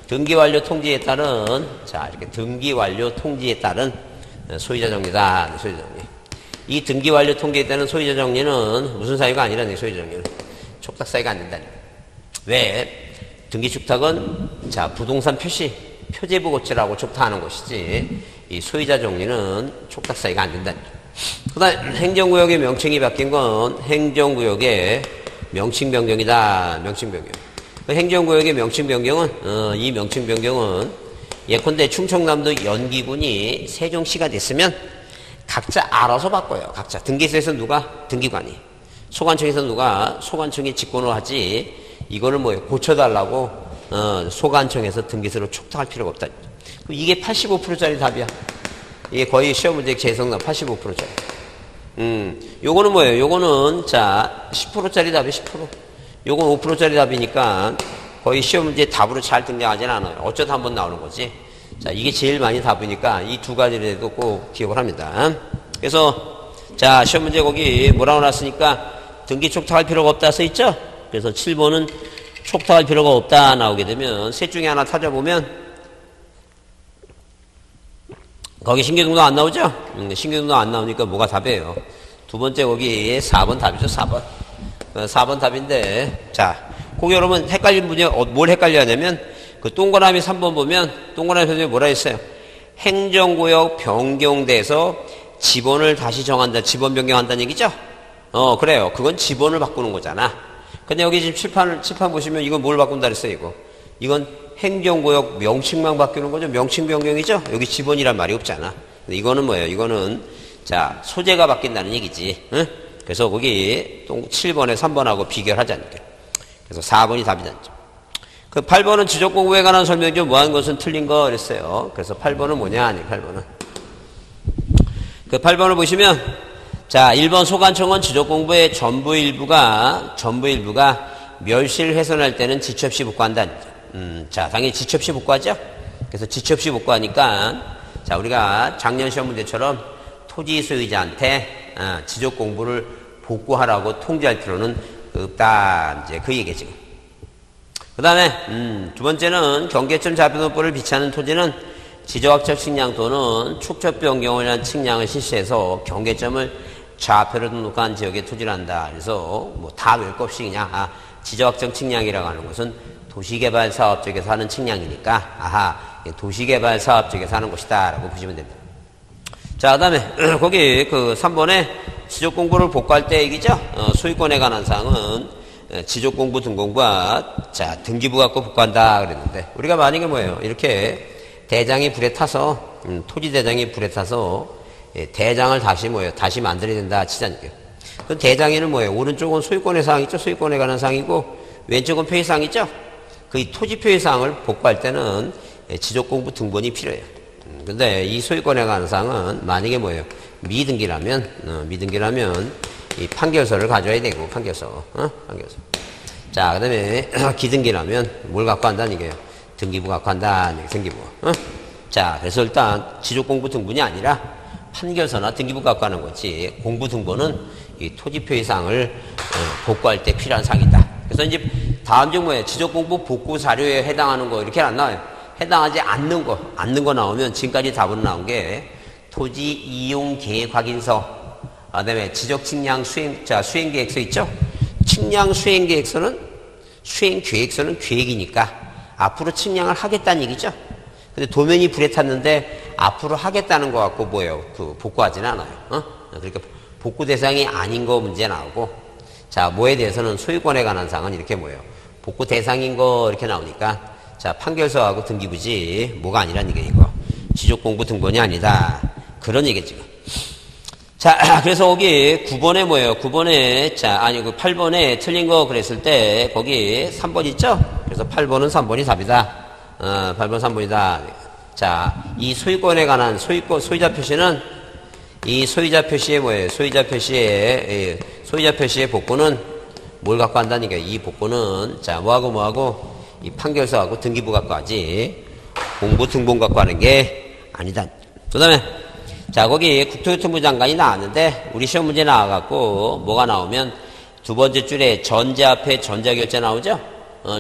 등기 완료 통지에 따른 자 이렇게 등기 완료 통지에 따른 소유자 정리다. 소유자 정리. 이 등기 완료 통지에 따른 소유자 정리는 무슨 사유가 아니라는 소유자 정리는 촉탁 사유가 안 된다는 거예요. 왜? 등기 촉탁은 자 부동산 표제부 고치라고 촉탁하는 것이지 이 소유자 정리는 촉탁 사유가 안 된다는 거예요. 그다음 행정구역의 명칭이 바뀐 건 행정구역의 명칭 변경이다. 명칭 변경. 그 행정구역의 명칭 변경은 이 명칭 변경은 예컨대 충청남도 연기군이 세종시가 됐으면 각자 알아서 바꿔요. 각자 등기소에서 누가 등기관이 소관청에서 누가 소관청이 직권을 하지 이거를 뭐예요? 고쳐달라고 소관청에서 등기소로 촉탁할 필요가 없다. 이게 85%짜리 답이야. 이게 거의 시험 문제 재성납 85%짜리. 요거는 뭐예요? 요거는 자 10%짜리 답이 10%. 요건 5%짜리 답이니까 거의 시험 문제 답으로 잘 등장하진 않아요. 어쩌다 한번 나오는 거지. 자 이게 제일 많이 답이니까 이 두 가지를 꼭 기억을 합니다. 그래서 자 시험 문제 거기 뭐라고 나왔으니까 등기 촉탁할 필요가 없다 써있죠? 그래서 7번은 촉탁할 필요가 없다 나오게 되면 셋 중에 하나 찾아보면 거기 신규등록 안 나오죠? 신규등록 안 나오니까 뭐가 답이에요? 두 번째 거기 4번 답이죠. 4번. 4번 답인데 자 거기 여러분 헷갈린 분이 뭘 헷갈려 하냐면 그 동그라미 3번 보면 동그라미 선생님이 뭐라 했어요? 행정구역 변경돼서 지번을 다시 정한다. 지번 변경한다는 얘기죠? 그래요. 그건 지번을 바꾸는 거잖아. 근데 여기 지금 칠판 보시면 이건 뭘 바꾼다 그랬어요, 이거. 이건 행정구역 명칭만 바뀌는 거죠. 명칭 변경이죠. 여기 지번이란 말이 없잖아. 근데 이거는 뭐예요? 이거는 자 소재가 바뀐다는 얘기지. 응? 그래서 거기 7번에 3번하고 비교를 하자니까. 그래서 4번이 답이다. 그 8번은 지적공부에 관한 설명 중 뭐한 것은 틀린 거 그랬어요. 그래서 8번은 뭐냐? 아니 8번은. 그 8번을 보시면 자 1번 소관청은 지적공부의 전부 일부가 멸실 훼손할 때는 지체 없이 복구한다. 자 당연히 지체 없이 복구하죠. 그래서 지체 없이 복구하니까 자 우리가 작년 시험 문제처럼 토지 소유자한테 지적공부를 복구하라고 통지할 필요는 없다. 이제 그 얘기지. 그 다음에 두 번째는 경계점 좌표도법을 비치하는 토지는 지정학적 측량 또는 축적 변경을 위한 측량을 실시해서 경계점을 좌표로 등록한 지역에 토지를 한다. 그래서 뭐 다 외울 것 없이 그냥 지정학적 측량이라고 하는 것은 도시개발 사업 쪽에서 하는 측량이니까 도시개발 사업 쪽에서 하는 것이다 라고 보시면 됩니다. 자, 그 다음에 거기 그 3번에 지적공부를 복구할 때 얘기죠. 소유권에 관한 사항은 지적공부 등본과 자 등기부 갖고 복구한다 그랬는데 우리가 만약에 뭐예요? 이렇게 대장이 불에 타서 토지 대장이 불에 타서 대장을 다시 뭐예요? 다시 만들어야 된다 치자니까요. 그 대장에는 뭐예요? 오른쪽은 소유권의 사항 있죠? 소유권에 관한 사항이고 왼쪽은 표의사항 있죠? 그 토지 표의사항을 복구할 때는 지적공부 등본이 필요해요. 근데 이 소유권에 관한 사항은 만약에 뭐예요? 미등기라면 이 판결서를 가져야 되고 판결서. 자, 그 다음에 기등기라면 뭘 갖고 한다는 얘기예요? 등기부 갖고 한다는 얘기예요. 등기부. 자, 그래서 일단 지적공부 등본이 아니라 판결서나 등기부 갖고 하는 거지. 공부 등본은 이 토지 표의사항을 복구할 때 필요한 사항이다. 그래서 이제 다음 중 뭐예요? 지적공부 복구 자료에 해당하는 거 이렇게 안 나와요. 해당하지 않는 거 나오면 지금까지 답으로 나온 게 토지 이용 계획 확인서, 그다음에 지적 측량 수행 계획서 있죠? 측량 수행 계획서는 수행 계획서는 계획이니까 앞으로 측량을 하겠다는 얘기죠. 근데 도면이 불에 탔는데 앞으로 하겠다는 거 갖고 뭐예요? 그 복구하지는 않아요. 그러니까 복구 대상이 아닌 거 문제 나오고, 자, 뭐에 대해서는 소유권에 관한 사항은 이렇게 뭐예요? 복구 대상인 거 이렇게 나오니까, 자, 판결서하고 등기부지 뭐가 아니란 얘기예요, 이거. 지적공부 등본이 아니다. 그런 얘기죠. 자, 그래서 거기 9번에 뭐예요? 9번에, 그 8번에 틀린 거 그랬을 때, 거기 3번 있죠? 그래서 8번은 3번이 답이다. 8번 3번이다. 자, 이 소유권에 관한 소유자 표시는, 이 소유자 표시에 뭐예요? 소유자 표시의 복구는 뭘 갖고 한다는 거예요? 이 복구는, 자, 뭐하고, 이 판결서하고 등기부 갖고 하지, 공부 등본 갖고 하는 게 아니다. 그 다음에, 자, 거기 국토교통부 장관이 나왔는데, 우리 시험 문제 나와갖고, 뭐가 나오면, 두 번째 줄에 전자합회 전자결제 나오죠?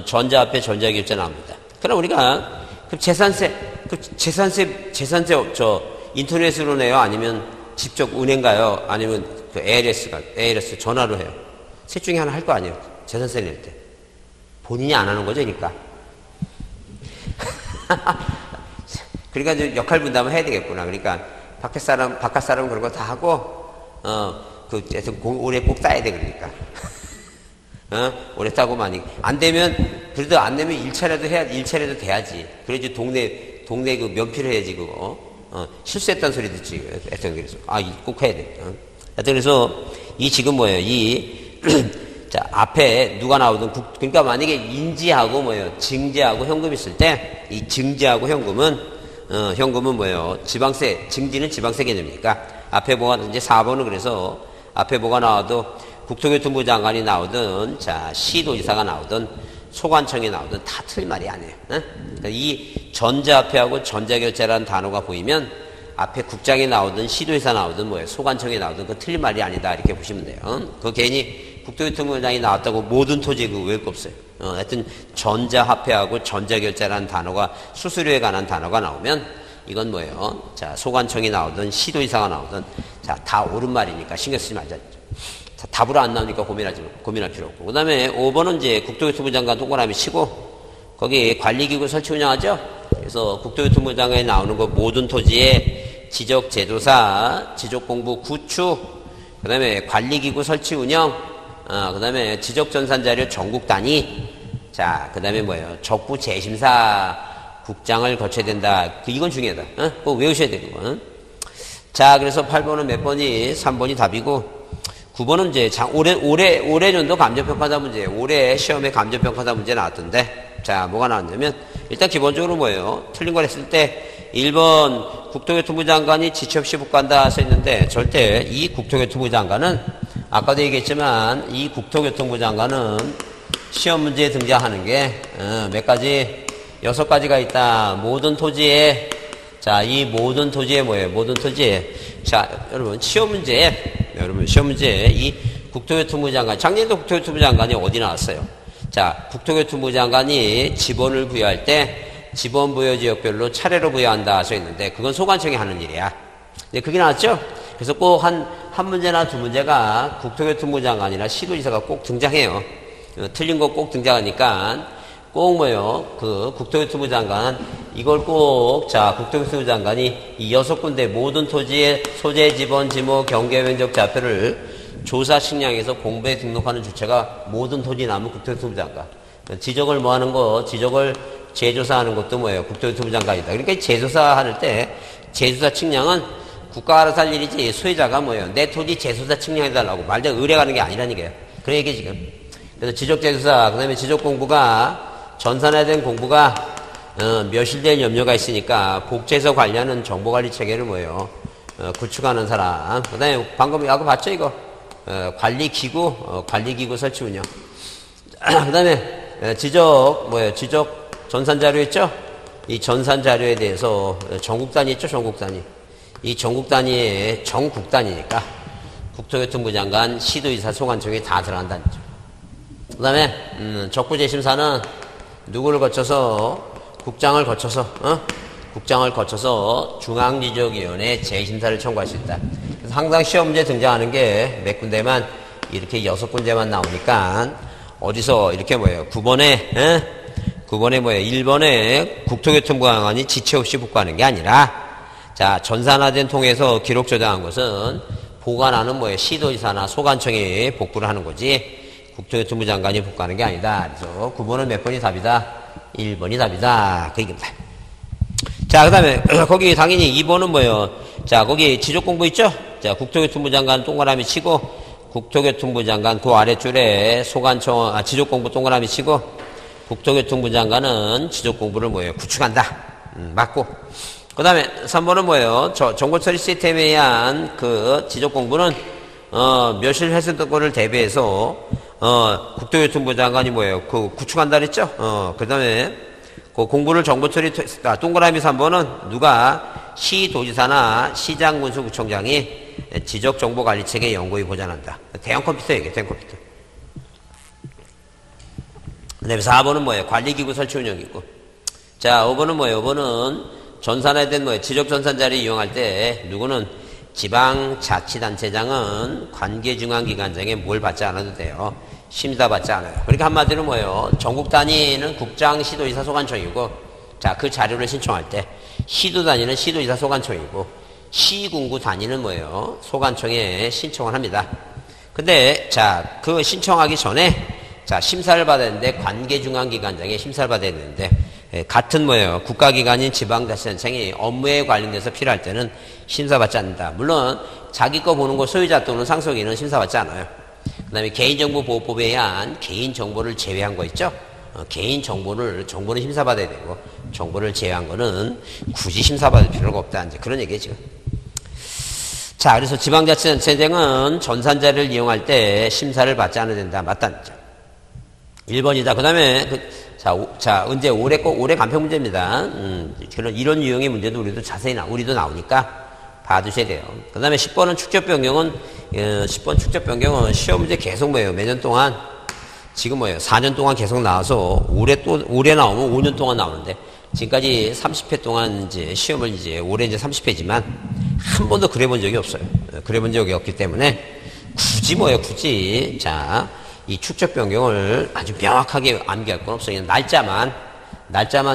전자합회 전자결제 나옵니다. 그럼 우리가, 재산세, 인터넷으로 내요? 아니면 직접 은행 가요? 아니면 ALS 전화로 해요? 셋 중에 하나 할 거 아니에요? 재산세 낼 때. 본인이 안 하는 거죠, 그러니까. 그러니까 이제 역할 분담을 해야 되겠구나. 그러니까, 바깥 사람은 그런 거 다 하고, 올해 꼭 따야 돼, 그러니까. 올해 따고 많이. 그래도 안 되면 1차라도 돼야지. 그래야지 동네 그 면피를 해야지, 그거. 실수했다는 소리 듣지. 하여튼 그래서. 꼭 해야 돼. 하여튼 그래서, 지금 뭐예요? 자, 앞에 누가 나오든, 그러니까 만약에 인지하고 증지하고 현금 있을 때, 이 증지하고 현금은 뭐예요? 증지는 지방세 개념이니까, 앞에 이제 4번은 그래서, 앞에 뭐가 나와도, 국토교통부 장관이 나오든, 자, 시도지사가 나오든, 소관청이 나오든, 다 틀린 말이 아니에요. 그러니까 이 전자합회하고 전자결제라는 단어가 보이면, 앞에 국장이 나오든, 시도지사 나오든, 소관청이 나오든, 그 틀린 말이 아니다. 이렇게 보시면 돼요. 그 괜히, 국토교통부장이 나왔다고 모든 토지에 외울 거 없어요. 하여튼 전자화폐하고 전자결제라는 단어가 수수료에 관한 단어가 나오면 이건 뭐예요? 자, 소관청이 나오든 시도지사가 나오든 자, 다 옳은 말이니까 신경 쓰지 말자. 자, 답으로 안 나오니까 고민할 필요 없고. 그 다음에 5번은 이제 국토교통부 장관 동그라미 치고 거기 관리기구 설치 운영하죠? 그래서 국토교통부 장관에 나오는 거 모든 토지에 지적제조사, 지적공부 구축, 그 다음에 관리기구 설치 운영, 그 다음에 지적전산자료 전국 단위, 자, 그 다음에 뭐예요? 적부 재심사 국장을 거쳐야 된다. 이건 중요하다. 그거 외우셔야 돼, 그거. 자, 그래서 8번은 몇 번이? 3번이 답이고, 9번은 이제, 올해 년도 감정평가사 문제, 올해 시험에 감정평가사 문제 나왔던데, 자, 뭐가 나왔냐면, 일단 기본적으로 뭐예요? 틀린 걸 했을 때, 1번 국토교통부 장관이 지체 없이 복구한다 써있는데, 절대 이 국토교통부 장관은 아까도 얘기했지만 이 국토교통부 장관은 시험 문제에 등장하는 게 몇 가지? 6가지가 있다. 모든 토지에, 자, 이 모든 토지에 뭐예요? 모든 토지에, 자, 여러분 시험 문제에 이 국토교통부 장관, 작년도 국토교통부 장관이 어디 나왔어요? 자, 국토교통부 장관이 지번을 부여할 때 지번 부여 지역별로 차례로 부여한다 써 있는데 그건 소관청이 하는 일이야. 근데 그게 나왔죠? 그래서 꼭 한 문제나 두 문제가 국토교통부 장관이나 시도지사가 꼭 등장해요. 틀린 거 꼭 등장하니까 꼭 그 국토교통부 장관 이걸 꼭 국토교통부 장관이 이 6군데 모든 토지의 소재, 지번, 지모, 경계, 면적 좌표를 조사 측량해서 공부에 등록하는 주체가 모든 토지 남은 국토교통부 장관. 지적을 하는 거, 지적을 재조사하는 것도 국토교통부 장관이다. 그러니까 재조사할 때 재조사 측량은 국가가 알아서 할 일이지 소유자가 내 토지 재조사 측량해달라고 말대로 의뢰가는 게 아니라는 거예요. 그런 얘기 지금. 그래서 지적재조사, 그 다음에 지적공부가 전산화에 대한 공부가 멸실될 염려가 있으니까 복제에서 관리하는 정보관리체계를 구축하는 사람. 그 다음에 방금 아까 봤죠 이거? 관리기구 설치 운영. 그 다음에 지적 전산자료 있죠? 이 전산자료에 대해서 전국 단위 있죠? 전국 단위. 이 전국 단위에 전국 단위니까 국토교통부 장관, 시도지사, 소관청이 다 들어간다는 거죠. 그 다음에 적부재심사는 누구를 거쳐서 국장을 거쳐서 중앙지적위원회 재심사를 청구할 수 있다. 그래서 항상 시험 문제 등장하는 게 몇 군데만 이렇게 6군데만 나오니까 어디서 이렇게 9번에 1번에 국토교통부 장관이 지체 없이 복구하는 게 아니라 전산화된 통해서 기록 저장한 것은 보관하는 시도지사나 소관청이 복구를 하는 거지 국토교통부 장관이 복구하는 게 아니다. 그래서 9번은 몇 번이 답이다? 1번이 답이다. 그 얘기입니다. 그 다음에 거기 당연히 2번은 거기 지적공부 있죠? 국토교통부 장관 동그라미 치고 국토교통부 장관 그 아래줄에 소관청 지적공부 동그라미 치고 국토교통부 장관은 지적공부를 구축한다. 맞고. 그 다음에 3번은 정보처리 시스템에 의한 그 지적공부는 멸실 훼손권을 대비해서 국토교통부 장관이 구축한다 그랬죠? 그 다음에 그 공부를 정보처리 동그라미 3번은 누가 시도지사나 시장군수구청장이 지적정보관리체계 연구에 보장한다. 대형 컴퓨터 얘기해, 대형 컴퓨터. 그 다음에 4번은 관리기구 설치 운영이고. 5번은 5번은 전산화에 된 지적전산자를 이용할 때 누구는 지방자치단체장은 관계중앙기관장에 뭘 받지 않아도 돼요. 심사받지 않아요. 그러니까 한마디로 전국 단위는 국장, 시도지사, 소관청이고 그 자료를 신청할 때 시도 단위는 시도지사, 소관청이고 시군구 단위는 소관청에 신청을 합니다. 근데 그 신청하기 전에 심사를 받아야 되는데 관계중앙기관장에 심사를 받아야 되는데 같은 국가기관인 지방자치단체장이 업무에 관련돼서 필요할 때는 심사받지 않는다. 물론 자기 거 보는 거 소유자 또는 상속인은 심사받지 않아요. 그 다음에 개인정보보호법에 의한 개인정보를 제외한 거 있죠? 개인정보는 심사받아야 되고 정보를 제외한 거는 굳이 심사받을 필요가 없다. 이제 그런 얘기예요 지금. 그래서 지방자치단체장은 전산자를 이용할 때 심사를 받지 않아야 된다. 맞다는 거죠. 1번이다. 그 다음에 이제 올해 간평 문제입니다. 이런 유형의 문제도 우리도 나오니까 봐두셔야 돼요. 그 다음에 10번은 축적 변경은, 10번 축적 변경은 시험 문제 계속 매년 동안, 지금 4년 동안 계속 나와서 올해 나오면 5년 동안 나오는데, 지금까지 30회 동안 이제 시험을 올해 이제 30회지만, 한 번도 그래 본 적이 없어요. 그래 본 적이 없기 때문에, 굳이. 이 축적 변경을 아주 명확하게 암기할 건 없어요. 날짜만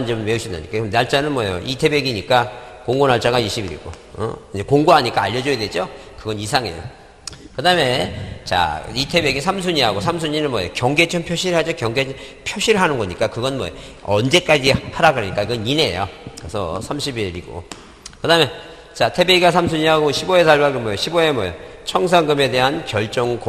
좀 외우시면 되니까. 날짜는 이태백이니까 공고 날짜가 20일이고, 이제 공고하니까 알려줘야 되죠? 그건 이상해요. 그 다음에, 이태백이 3순위하고 3순위는 경계점 표시를 하죠? 경계점 표시를 하는 거니까 그건 언제까지 하라 그러니까 그건 이내예요. 그래서 30일이고. 그 다음에, 태백이가 3순위하고 15회 살박은 15회 청산금에 대한 결정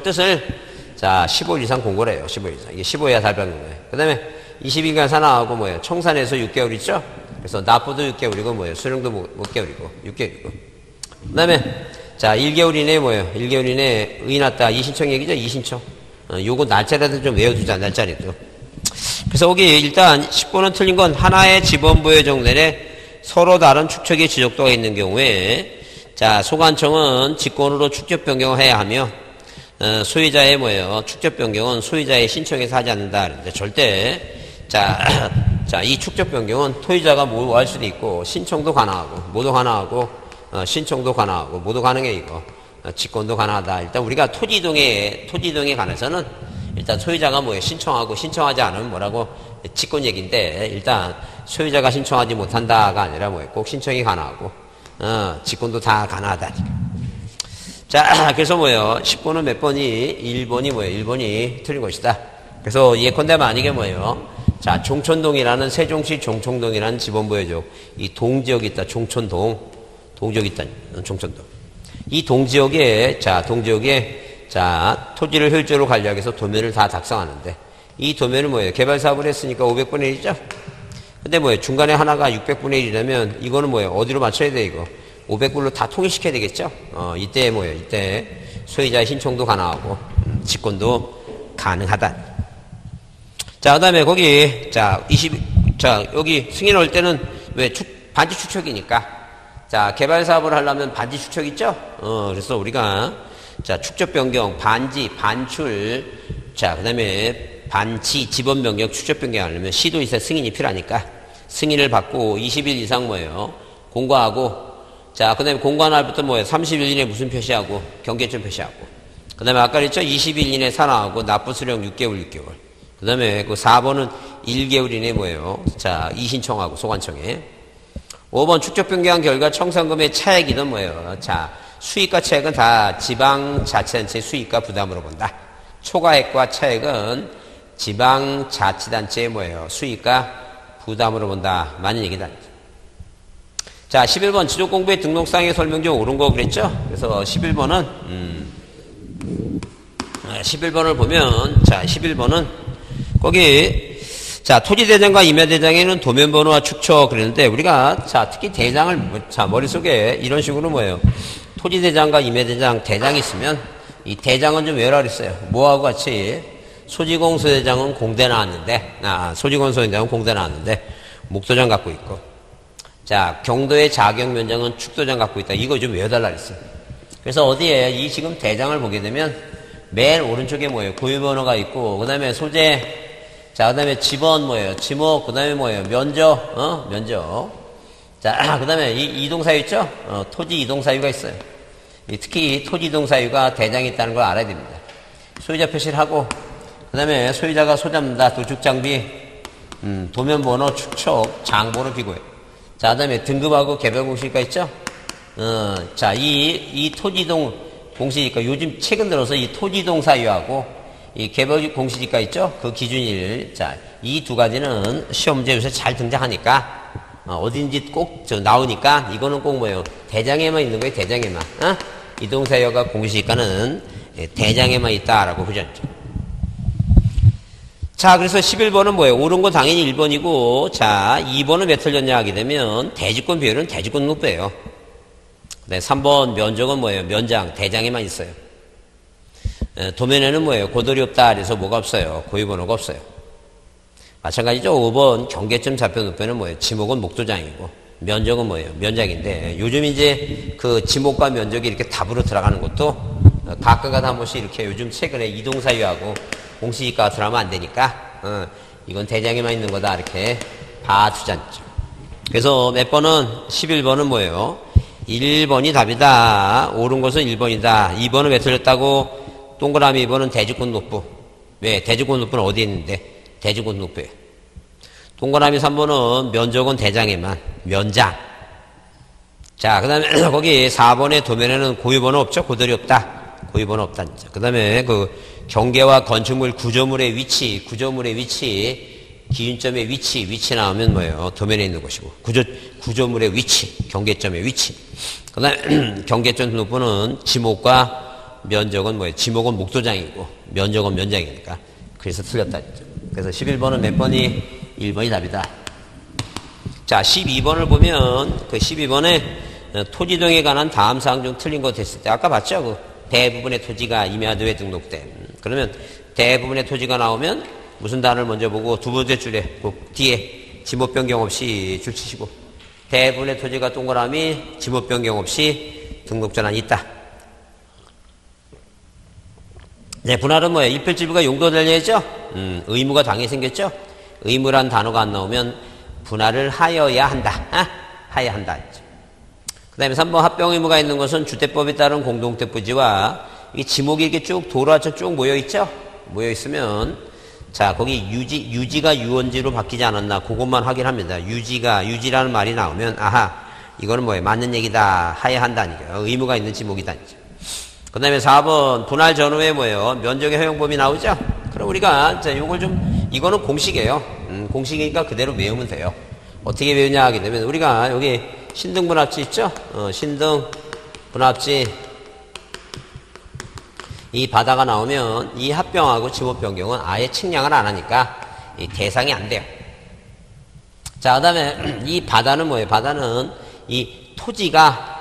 뜻을 15일 이상 공고를 해요. 15일 이상. 이게 15회야 달병인 거예요. 그 다음에 20일간 사나하고 청산에서 6개월 있죠? 그래서 납부도 6개월이고 수령도 6개월이고 6개월이고. 그 다음에 1개월 이내에 1개월 이내에 의인났다. 이신청 얘기죠? 이신청. 요거 날짜라도 좀 외워두자. 날짜라도. 그래서 여기 일단 10번은 틀린 건 하나의 지번부여 정내에 서로 다른 축척의 지적도가 있는 경우에 소관청은 직권으로 축적 변경을 해야 하며 소유자의 뭐예요? 축적 변경은 소유자의 신청에서 하지 않는다. 그런데 절대 자, 이 축적 변경은 토지자가 뭐 할 수도 있고 신청도 가능하고 모두 가능하고 신청도 가능하고 모두 가능해 이거. 직권도 가능하다. 일단 우리가 토지이동에 관해서는 일단 소유자가 뭐예요? 신청하고 신청하지 않으면 뭐라고 직권 얘기인데 일단 소유자가 신청하지 못한다가 아니라 뭐예요? 꼭 신청이 가능하고 직권도 다 가능하다. 자, 그래서 뭐예요? 10번은 몇 번이 1번이 뭐예요? 1번이 틀린 것이다. 그래서 예컨대 만약에 뭐예요? 자, 종천동이라는 세종시 종천동이라는 지번부에죠. 이 동지역이 있다. 종천동. 동지역이 있다. 종천동. 이 동지역에 토지를 효율적으로 관리하기 위해서 도면을 다 작성하는데 이 도면은 뭐예요? 개발 사업을 했으니까 500분의 1이죠? 근데 뭐예요? 중간에 하나가 600분의 1이라면 이거는 뭐예요? 어디로 맞춰야 돼, 이거? 500불로 다 통일시켜야 되겠죠? 이때 뭐예요? 이때 소유자의 신청도 가능하고, 직권도 가능하다. 자, 그 다음에 거기, 여기 승인 올 때는 왜 반지 축척이니까. 자, 개발 사업을 하려면 반지 축척 있죠? 그래서 우리가, 자, 축적 변경, 반지, 반출, 자, 그 다음에 반지, 지번 변경, 축적 변경 하려면 시도 있어야 승인이 필요하니까 승인을 받고 20일 이상 뭐예요? 공고하고, 자, 그 다음에 공고한 날부터 뭐예요? 30일 이내에 무슨 표시하고, 경계점 표시하고. 그 다음에 아까 그랬죠? 20일 이내에 산하하고, 납부 수령 6개월. 그 다음에 그 4번은 1개월 이내에 뭐예요? 자, 이신청하고, 소관청에. 5번 축적 변경한 결과 청산금의 차액이든 뭐예요? 자, 수익과 차액은 다 지방자치단체의 수익과 부담으로 본다. 초과액과 차액은 지방자치단체의 뭐예요? 수익과 부담으로 본다. 맞는 얘기다. 자, 11번 지적공부의 등록상의 설명 중 옳은 거 그랬죠? 그래서 11번은 11번을 보면 자, 11번은 거기 자, 토지대장과 임야대장에는 도면번호와 축척 그랬는데 우리가 자, 특히 대장을 자, 머릿속에 이런 식으로 뭐예요? 토지대장과 임야대장 대장이 있으면 이 대장은 좀 외우라 그랬어요. 뭐하고 같이 소지공소대장은 공대 나왔는데 소지공소대장은 공대 나왔는데 목도장 갖고 있고 자, 경도의 자격면장은 축도장 갖고 있다. 이거 좀 외워달라 그랬어요. 그래서 어디에 이 지금 대장을 보게 되면 맨 오른쪽에 뭐예요? 고유번호가 있고 그 다음에 소재 자, 그 다음에 지번 뭐예요? 지목, 그 다음에 뭐예요? 면적, 면적. 자, 그 다음에 이 이동사유 있죠? 토지 이동사유가 있어요. 특히 토지 이동사유가 대장이 있다는 걸 알아야 됩니다. 소유자 표시를 하고, 그 다음에 소유자가 소잡는다. 도축장비, 도면번호, 축척, 장보를 비고해. 자, 그 다음에 등급하고 개별 공시지가 있죠? 자, 이 토지이동 공시지가 요즘 최근 들어서 이 토지이동 사유하고 이 개별 공시지가 있죠? 그 기준일. 자, 이 두 가지는 시험 문제 요새 잘 등장하니까, 어딘지 꼭 나오니까, 이거는 꼭 뭐예요? 대장에만 있는 거예요, 대장에만. 이동사유가 공시지가는 대장에만 있다라고 그러죠. 자, 그래서 11번은 뭐예요? 옳은 건 당연히 1번이고, 자, 2번은 몇 틀렸냐 하게 되면, 대지권 비율은 대지권 등록부예요. 네, 3번 면적은 뭐예요? 면장, 대장에만 있어요. 도면에는 뭐예요? 고돌이 없다. 그래서 뭐가 없어요? 고유번호가 없어요. 마찬가지죠. 5번 경계점 좌표 높이는 뭐예요? 지목은 목도장이고 면적은 뭐예요? 면장인데 요즘 이제 그 지목과 면적이 이렇게 답으로 들어가는 것도 가끔가다 한 번씩 이렇게 요즘 최근에 이동사유하고 공시지가가 들어가면 안 되니까 이건 대장에만 있는 거다. 이렇게 봐주잖죠. 그래서 몇 번은 11번은 뭐예요? 1번이 답이다. 옳은 것은 1번이다. 2번은 왜 틀렸다고? 동그라미 2번은 대지권 녹부. 왜? 대지권 녹부는 어디에 있는데? 대지권 녹부에. 동그라미 3번은 면적은 대장에만. 면장. 자, 그 다음에 거기 4번의 도면에는 고유번호 없죠? 고돌이 없다. 고유번호 없다. 그 다음에 그 경계와 건축물 구조물의 위치, 기준점의 위치 나오면 뭐예요? 도면에 있는 것이고. 구조물의 위치, 경계점의 위치. 그 다음에 경계점 등록부는 지목과 면적은 뭐예요? 지목은 목도장이고 면적은 면장이니까 그래서 틀렸다. 그래서 11번은 몇 번이? 1번이 답이다. 자, 12번을 보면 그 12번에 토지동에 관한 다음 사항 중 틀린 거 됐을 때 아까 봤죠? 그 대부분의 토지가 임야도에 등록된. 그러면 대부분의 토지가 나오면 무슨 단어를 먼저 보고 두 번째 줄에 그 뒤에 지목 변경 없이 줄 치시고 대부분의 토지가 동그라미 지목 변경 없이 등록 전환이 있다. 네, 분할은 뭐예요? 일필지부가 용도 달려야죠? 의무가 당연히 생겼죠? 의무란 단어가 안 나오면 분할을 하여야 한다. 하여야 한다. 그 다음에 3번 합병 의무가 있는 것은 주택법에 따른 공동택부지와 이 지목이 이렇게 쭉 돌아서 쭉 모여있죠? 모여있으면, 자, 거기 유지가 유언지로 바뀌지 않았나, 그것만 확인합니다. 유지라는 말이 나오면, 아하, 이거는 뭐예요? 맞는 얘기다. 하여야 한다니까요. 의무가 있는 지목이다니까. 그 다음에 4번, 분할 전후에 뭐예요? 면적의 허용범위 나오죠? 그럼 우리가, 자, 요걸 이거는 공식이에요. 공식이니까 그대로 외우면 돼요. 어떻게 외우냐 하게 되면, 우리가 여기 신등분합지 있죠? 신등분합지. 이 바다가 나오면 이 합병하고 지목 변경은 아예 측량을 안 하니까 이 대상이 안 돼요. 자, 그 다음에 이 바다는 뭐예요? 바다는 이 토지가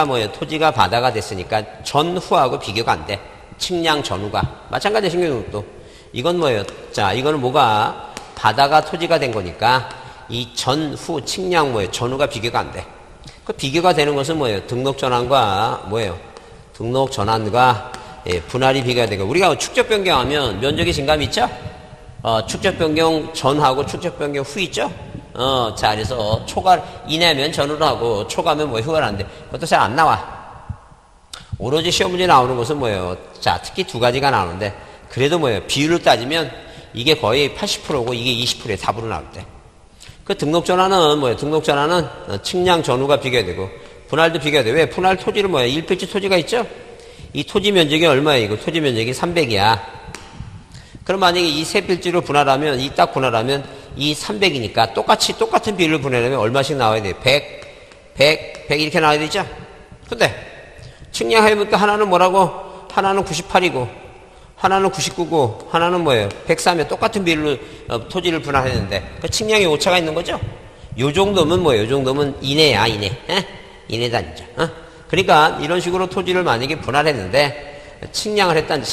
뭐예요? 토지가 바다가 됐으니까 전후하고 비교가 안 돼. 측량 전후가. 마찬가지 신경도. 이건 뭐예요? 자, 이거는 뭐가 바다가 토지가 된 거니까 이 전후 측량 뭐예요? 전후가 비교가 안 돼. 그 비교가 되는 것은 뭐예요? 등록 전환과 뭐예요? 등록 전환과 분할이 비교가 되고 우리가 축적 변경하면 면적의 증감이 있죠? 축적 변경 전하고 축적 변경 후 있죠? 자, 그래서 이내면 전후로 하고 초과면 뭐 후가 안 돼. 그것도 잘 안 나와. 오로지 시험 문제 나오는 것은 뭐예요? 자, 특히 두 가지가 나오는데 그래도 뭐예요? 비율로 따지면 이게 거의 80%고 이게 20%에 답으로 나올 때. 그 등록 전환은 뭐예요? 등록 전환은 측량 전후가 비교가 되고 분할도 비교가 돼. 왜? 분할 토지를 뭐예요? 1필지 토지가 있죠? 이 토지 면적이 얼마예요? 이거 토지 면적이 300이야. 그럼 만약에 이 세 필지로 분할하면, 이 딱 분할하면 이 300이니까 똑같은 비율로 분할하면 얼마씩 나와야 돼요? 100 이렇게 나와야 되죠? 근데 측량해보니까 하나는 뭐라고? 하나는 98이고, 하나는 99고, 하나는 뭐예요? 103에 똑같은 비율로 토지를 분할했는데 그 측량에 오차가 있는 거죠? 요 정도면 뭐예요? 요 정도면 이내야, 이내. 이내다, 진짜. 그러니까 이런 식으로 토지를 만약에 분할했는데 측량을 했다는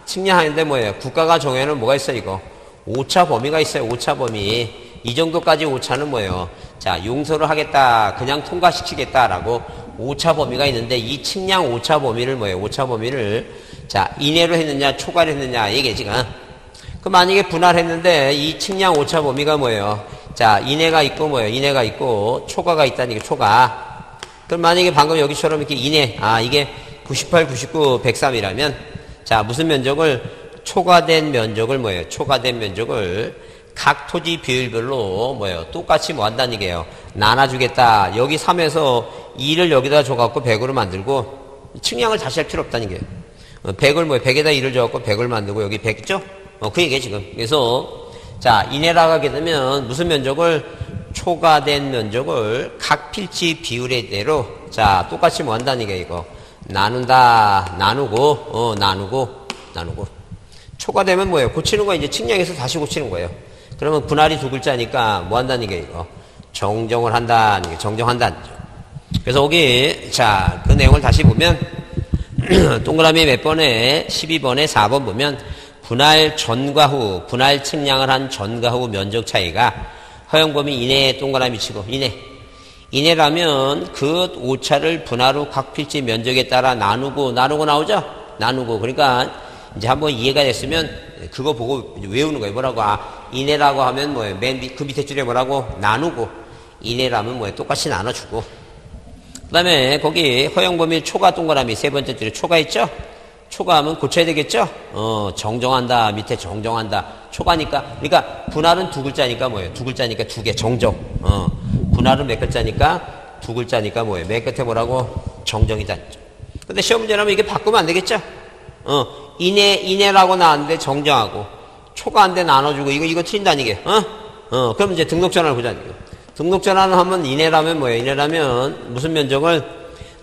측량하는데 뭐예요? 국가가 정해놓은 뭐가 있어요, 이거? 오차 범위가 있어요, 오차 범위. 이 정도까지 오차는 뭐예요? 자, 용서를 하겠다, 그냥 통과시키겠다라고 오차 범위가 있는데 이 측량 오차 범위를 뭐예요? 오차 범위를 자, 이내로 했느냐, 초과로 했느냐, 이게 지금. 그 만약에 분할했는데 이 측량 오차 범위가 뭐예요? 자, 이내가 있고 뭐예요? 이내가 있고 초과가 있다는 게 초과. 그럼 만약에 방금 여기처럼 이렇게 이내, 이게 98, 99, 103이라면, 자, 무슨 면적을, 초과된 면적을 뭐예요? 초과된 면적을 각 토지 비율별로 뭐예요? 똑같이 뭐 한다는 얘기예요? 나눠주겠다. 여기 3에서 2를 여기다 줘갖고 100으로 만들고, 측량을 다시 할 필요 없다는 얘기예요. 100을 뭐예요? 100에다 2를 줘갖고 100을 만들고 여기 100 있죠? 그 얘기예요, 지금. 그래서, 자, 이내라고 하게 되면 무슨 면적을 초과된 면적을 각 필지 비율에 대로 자 똑같이 뭐 한다는 게 이거 나눈다 나누고 초과되면 뭐예요? 고치는 거 이제 측량해서 다시 고치는 거예요. 그러면 분할이 두 글자니까 뭐 한다는 게 이거 정정을 한다는 게 정정한다는 거죠. 그래서 여기 자 그 내용을 다시 보면 동그라미 몇 번에 12번에 4번 보면 분할 전과 후 분할 측량을 한 전과 후 면적 차이가 허용범위 이내에 동그라미 치고 이내라면 그 오차를 분할 후 각 필지 면적에 따라 나누고 나오죠? 나누고 그러니까 이제 한번 이해가 됐으면 그거 보고 외우는 거예요. 뭐라고? 이내라고 하면 뭐예요? 그 밑에 줄에 뭐라고? 나누고 이내라면 뭐예요? 똑같이 나눠주고 그 다음에 거기 허용범위 초과 동그라미 세 번째 줄에 초과 있죠? 초과하면 고쳐야 되겠죠? 정정한다 밑에 정정한다 초과니까 그러니까 분할은 두 글자니까 뭐예요? 두 글자니까 두 개 정정 분할은 몇 글자니까 두 글자니까 뭐예요? 맨 끝에 뭐라고? 정정이다. 근데 시험 문제라면 이게 바꾸면 안 되겠죠? 이내라고 나왔는데 정정하고 초과한데 나눠주고 이거 틀린다는 게 그럼 이제 등록 전환을 보자는 거예요. 등록 전환을 하면 이내라면 뭐예요? 이내라면 무슨 면적을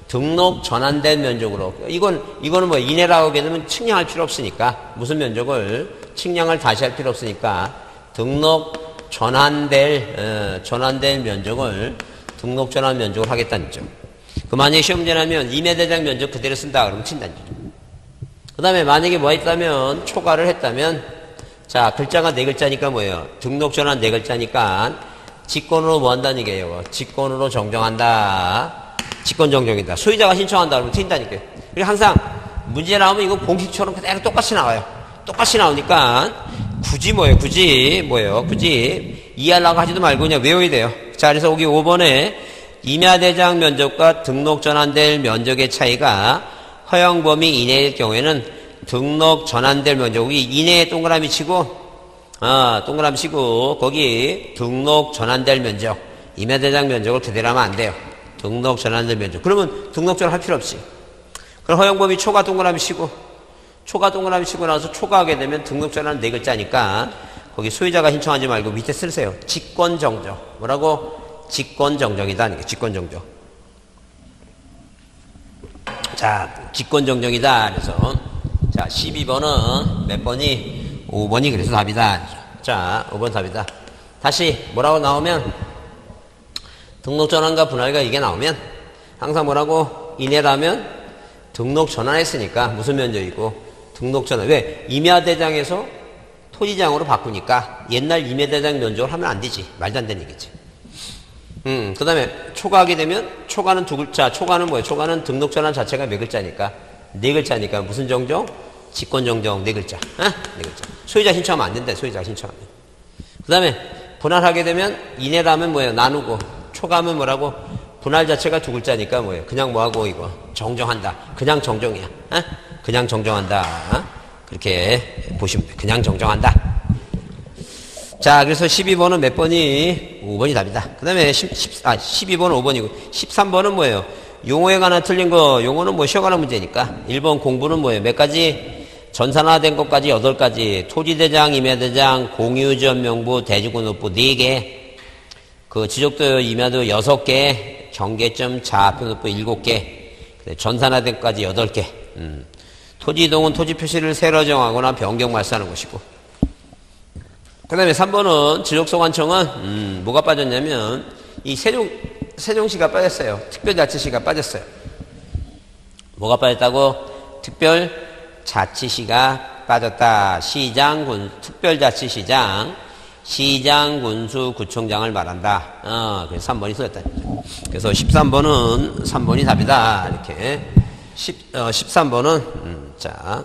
등록 전환된 면적으로 이거는 뭐 이내라고 하게 되면 측량할 필요 없으니까 무슨 면적을 측량을 다시 할 필요 없으니까 등록 전환된 면적을 등록 전환 면적을 하겠다는 점. 그 만약에 시험 문제라면 임의대장 면적 그대로 쓴다 그러면 친다는 점. 그 다음에 만약에 뭐 했다면 초과를 했다면 자 글자가 네 글자니까 뭐예요? 등록 전환 네 글자니까 직권으로 뭐 한다는 얘기예요? 직권으로 정정한다. 직권 정정이다. 소유자가 신청한다 그러면 튄다니까요. 그리고 항상 문제 나오면 이거 공식처럼 그대로 똑같이 나와요. 똑같이 나오니까 굳이 이해하려고 하지도 말고 그냥 외워야 돼요. 자, 그래서 여기 5번에 임야대장 면적과 등록 전환될 면적의 차이가 허용 범위 이내일 경우에는 등록 전환될 면적, 여기 이내에 동그라미 치고 거기 등록 전환될 면적, 임야대장 면적을 그대로 하면 안 돼요. 등록 전환될 면적. 그러면 등록 전환할 필요 없지. 그럼 허용 범위 초과 동그라미 치고 나서 초과하게 되면 등록 전환은 4글자니까 거기 소유자가 신청하지 말고 밑에 쓰세요. 직권정정. 뭐라고? 직권정정이다. 직권정정. 자, 직권정정이다. 그래서 자, 12번은 몇 번이? 5번이 그래서 답이다. 자, 5번 답이다. 다시 뭐라고 나오면 등록 전환과 분할과 이게 나오면 항상 뭐라고? 이내라면 등록 전환했으니까 무슨 면적이고 등록 전환. 왜? 임야대장에서 토지장으로 바꾸니까 옛날 임야대장 면적을 하면 안 되지. 말도 안 되는 얘기지. 그 다음에 초과하게 되면 초과는 2글자. 초과는 뭐예요? 초과는 등록 전환 자체가 몇 글자니까? 4글자니까 무슨 정정? 직권정정 4글자. 4글자. 소유자 신청하면 안 된다. 소유자 신청하면. 그 다음에 분할하게 되면 이내라면 뭐예요? 나누고. 초과하면 뭐라고? 분할 자체가 2글자니까 뭐예요? 그냥 뭐하고 이거 정정한다. 그냥 정정이야. 그냥 정정한다. 그렇게 보시면 돼요. 그냥 정정한다. 자, 그래서 12번은 몇 번이? 5번이 답이다. 그 다음에 12번은 5번이고 13번은 뭐예요? 용어에 관한 틀린 거. 용어는 뭐 쉬어가는 문제니까 1번 공부는 뭐예요? 몇 가지? 전산화된 것까지 8가지. 토지대장, 임야대장, 공유지역명부, 대지권업부 4개. 그 지적도 임야도 6개. 경계점, 좌표업부 7개. 전산화된 것까지 8개. 토지이동은 토지 표시를 새로 정하거나 변경 말소하는 것이고. 그 다음에 3번은 지적소관청은 뭐가 빠졌냐면 이 세종시가 빠졌어요. 특별자치시가 빠졌어요. 뭐가 빠졌다고? 특별자치시가 빠졌다. 특별자치시장, 시장, 군수, 구청장을 말한다. 그래서 3번이 써졌다. 그래서 13번은 3번이 답이다. 이렇게. 13번은, 자.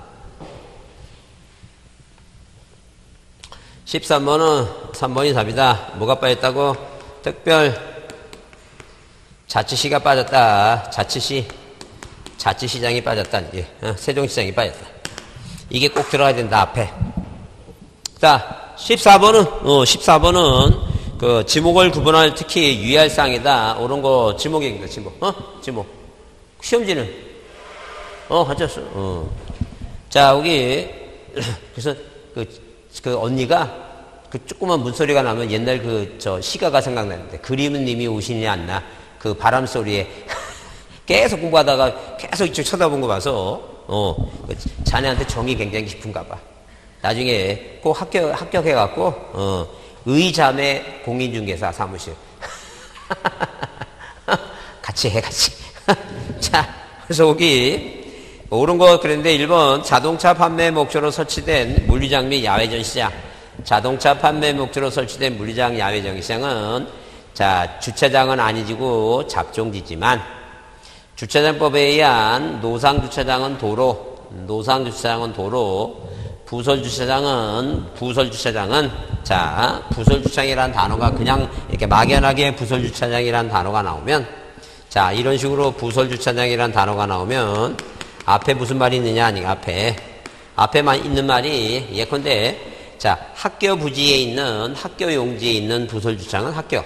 13번은 3번이 답이다. 뭐가 빠졌다고? 특별자치시가 빠졌다. 자치시장이 빠졌다. 이게. 세종시장이 빠졌다. 이게 꼭 들어가야 된다, 앞에. 자, 14번은, 그, 지목을 구분할 특히 유의할 사항이다. 옳은 거, 지목입니다, 지목. 지목. 시험지는? 가졌어. 자, 여기, 그래서, 그 언니가, 그 조그만 문소리가 나면 옛날 시가가 생각나는데, 그림은 님이 오시니 않나. 그 바람 소리에. 계속 공부하다가 계속 이쪽 쳐다본 거 봐서, 자네한테 정이 굉장히 깊은가 봐. 나중에 꼭 합격해갖고, 의자매 공인중개사 사무실. 같이 해. 자, 그래서 여기, 옳은 거 그랬는데 1번 자동차 판매 목적으로 설치된 물리장 및 야외 전시장. 자동차 판매 목적으로 설치된 물리장 야외 전시장은 자, 주차장은 아니고 잡종지지만 주차장법에 의한 노상주차장은 도로, 부설주차장은 자, 부설주차장이라는 단어가 그냥 이렇게 막연하게 부설주차장이라는 단어가 나오면 자, 이런 식으로 부설주차장이라는 단어가 나오면 앞에 무슨 말이 있느냐, 아니, 앞에만 있는 말이, 예컨대, 자, 학교 부지에 있는, 학교 용지에 있는 부설주차장은 학교.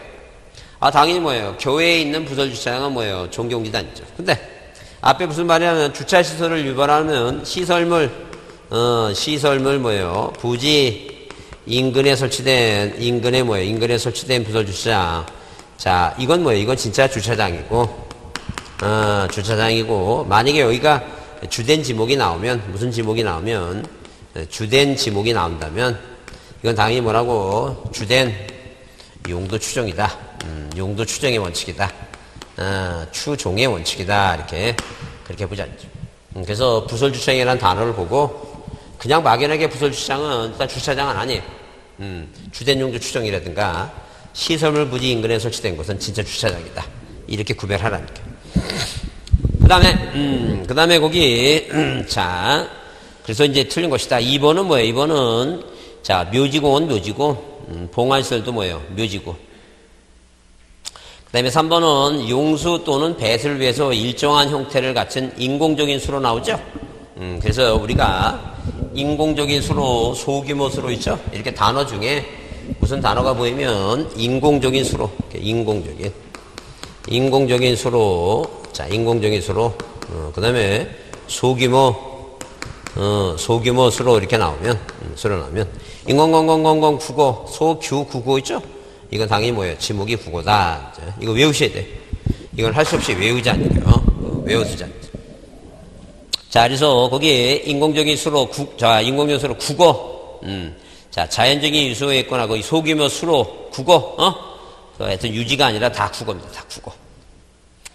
당연히 뭐예요? 교회에 있는 부설주차장은 뭐예요? 종교용지도 아니죠. 근데, 앞에 무슨 말이냐면, 주차시설을 유발하는 시설물 뭐예요? 부지, 인근에 설치된 부설주차장. 자, 이건 뭐예요? 이건 진짜 주차장이고, 만약에 여기가 주된 지목이 나오면, 무슨 지목이 나오면, 주된 지목이 나온다면, 이건 당연히 뭐라고? 주된 용도 추정이다. 용도 추정의 원칙이다. 추종의 원칙이다. 그렇게 보지 않죠. 그래서 부설주차장이라는 단어를 보고, 그냥 막연하게 부설주차장은 일단 주차장은 아니에요. 주된 용도 추정이라든가, 시설물 부지 인근에 설치된 곳은 진짜 주차장이다. 이렇게 구별하라는 거예요. 그 다음에 거기, 자, 그래서 이제 틀린 것이다. 2번은 뭐예요? 2번은, 자, 묘지공은 묘지고, 봉안시설도 뭐예요? 묘지고. 그 다음에 3번은 용수 또는 뱃을 위해서 일정한 형태를 갖춘 인공적인 수로 나오죠? 그래서 우리가 인공적인 수로, 소규모 수로 있죠? 이렇게 단어 중에 무슨 단어가 보이면 인공적인 수로, 인공적인 수로, 자, 인공적인 수로, 그 다음에 소규모 수로 이렇게 나오면, 인공공공공공 국어, 소규 국어 있죠? 이건 당연히 뭐예요? 지목이 국어다. 자, 이거 외우셔야 돼. 이건 할 수 없이 외우지 않고요. 외워두지 않죠. 자, 그래서 거기에 인공적인 수로, 인공적인 수로 국어, 자, 자연적인 유소에 있거나 거기 소규모 수로 국어, 하여튼 유지가 아니라 다 국어입니다. 다 국어.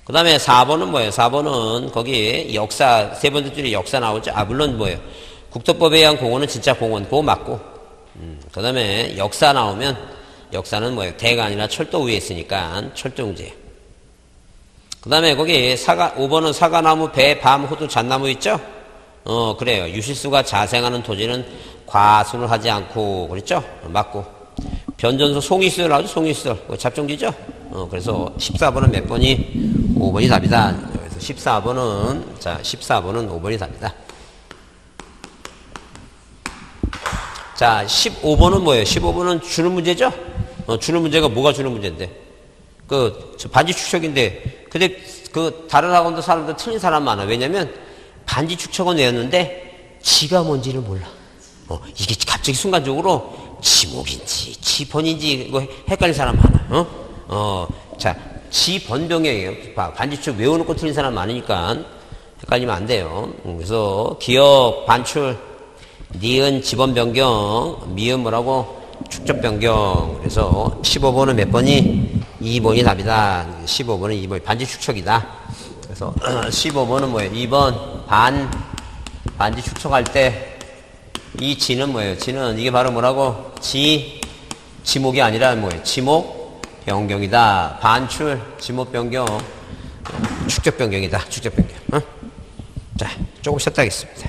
그 다음에 4번은 뭐예요? 4번은 거기 역사, 세 번째 줄에 역사 나오죠? 물론 뭐예요? 국토법에 의한 공원은 진짜 공원, 그거 맞고. 그 다음에 역사 나오면, 역사는 뭐예요? 대가 아니라 철도 위에 있으니까 철도용지. 그 다음에 거기 5번은 사과나무, 배, 밤, 호두, 잣나무 있죠? 그래요. 유실수가 자생하는 토지는 과수를 하지 않고, 그랬죠? 맞고. 변전소 송이시설 나오죠? 송이시설. 잡종지죠? 그래서 14번은 몇 번이? 5번이 답이다. 그래서 14번은, 자, 14번은 5번이 답이다. 자, 15번은 뭐예요? 15번은 주는 문제죠? 주는 문제가 뭐가 주는 문제인데? 반지 축척인데, 근데 다른 학원도 사람들 틀린 사람 많아. 왜냐면, 반지 축척은 외웠는데, 지가 뭔지를 몰라. 이게 갑자기 순간적으로 지목인지, 지번인지, 이거 헷갈린 사람 많아. 자, 지번병이에요. 반지 축척 외워놓고 틀린 사람 많으니까, 헷갈리면 안 돼요. 그래서, 기억, 반출, 니은, 지번 변경, 미음 뭐라고? 축적 변경. 그래서 15번은 몇 번이? 2번이 답이다. 15번은 2번이 반지 축척이다. 그래서 15번은 뭐예요? 2번 반지 축척할 때 이 지는 뭐예요? 지는 이게 바로 뭐라고? 지목이 아니라 뭐예요? 지목 변경이다. 반출, 지목 변경, 축적 변경이다. 축적 변경. 자, 조금 쉬었다 하겠습니다.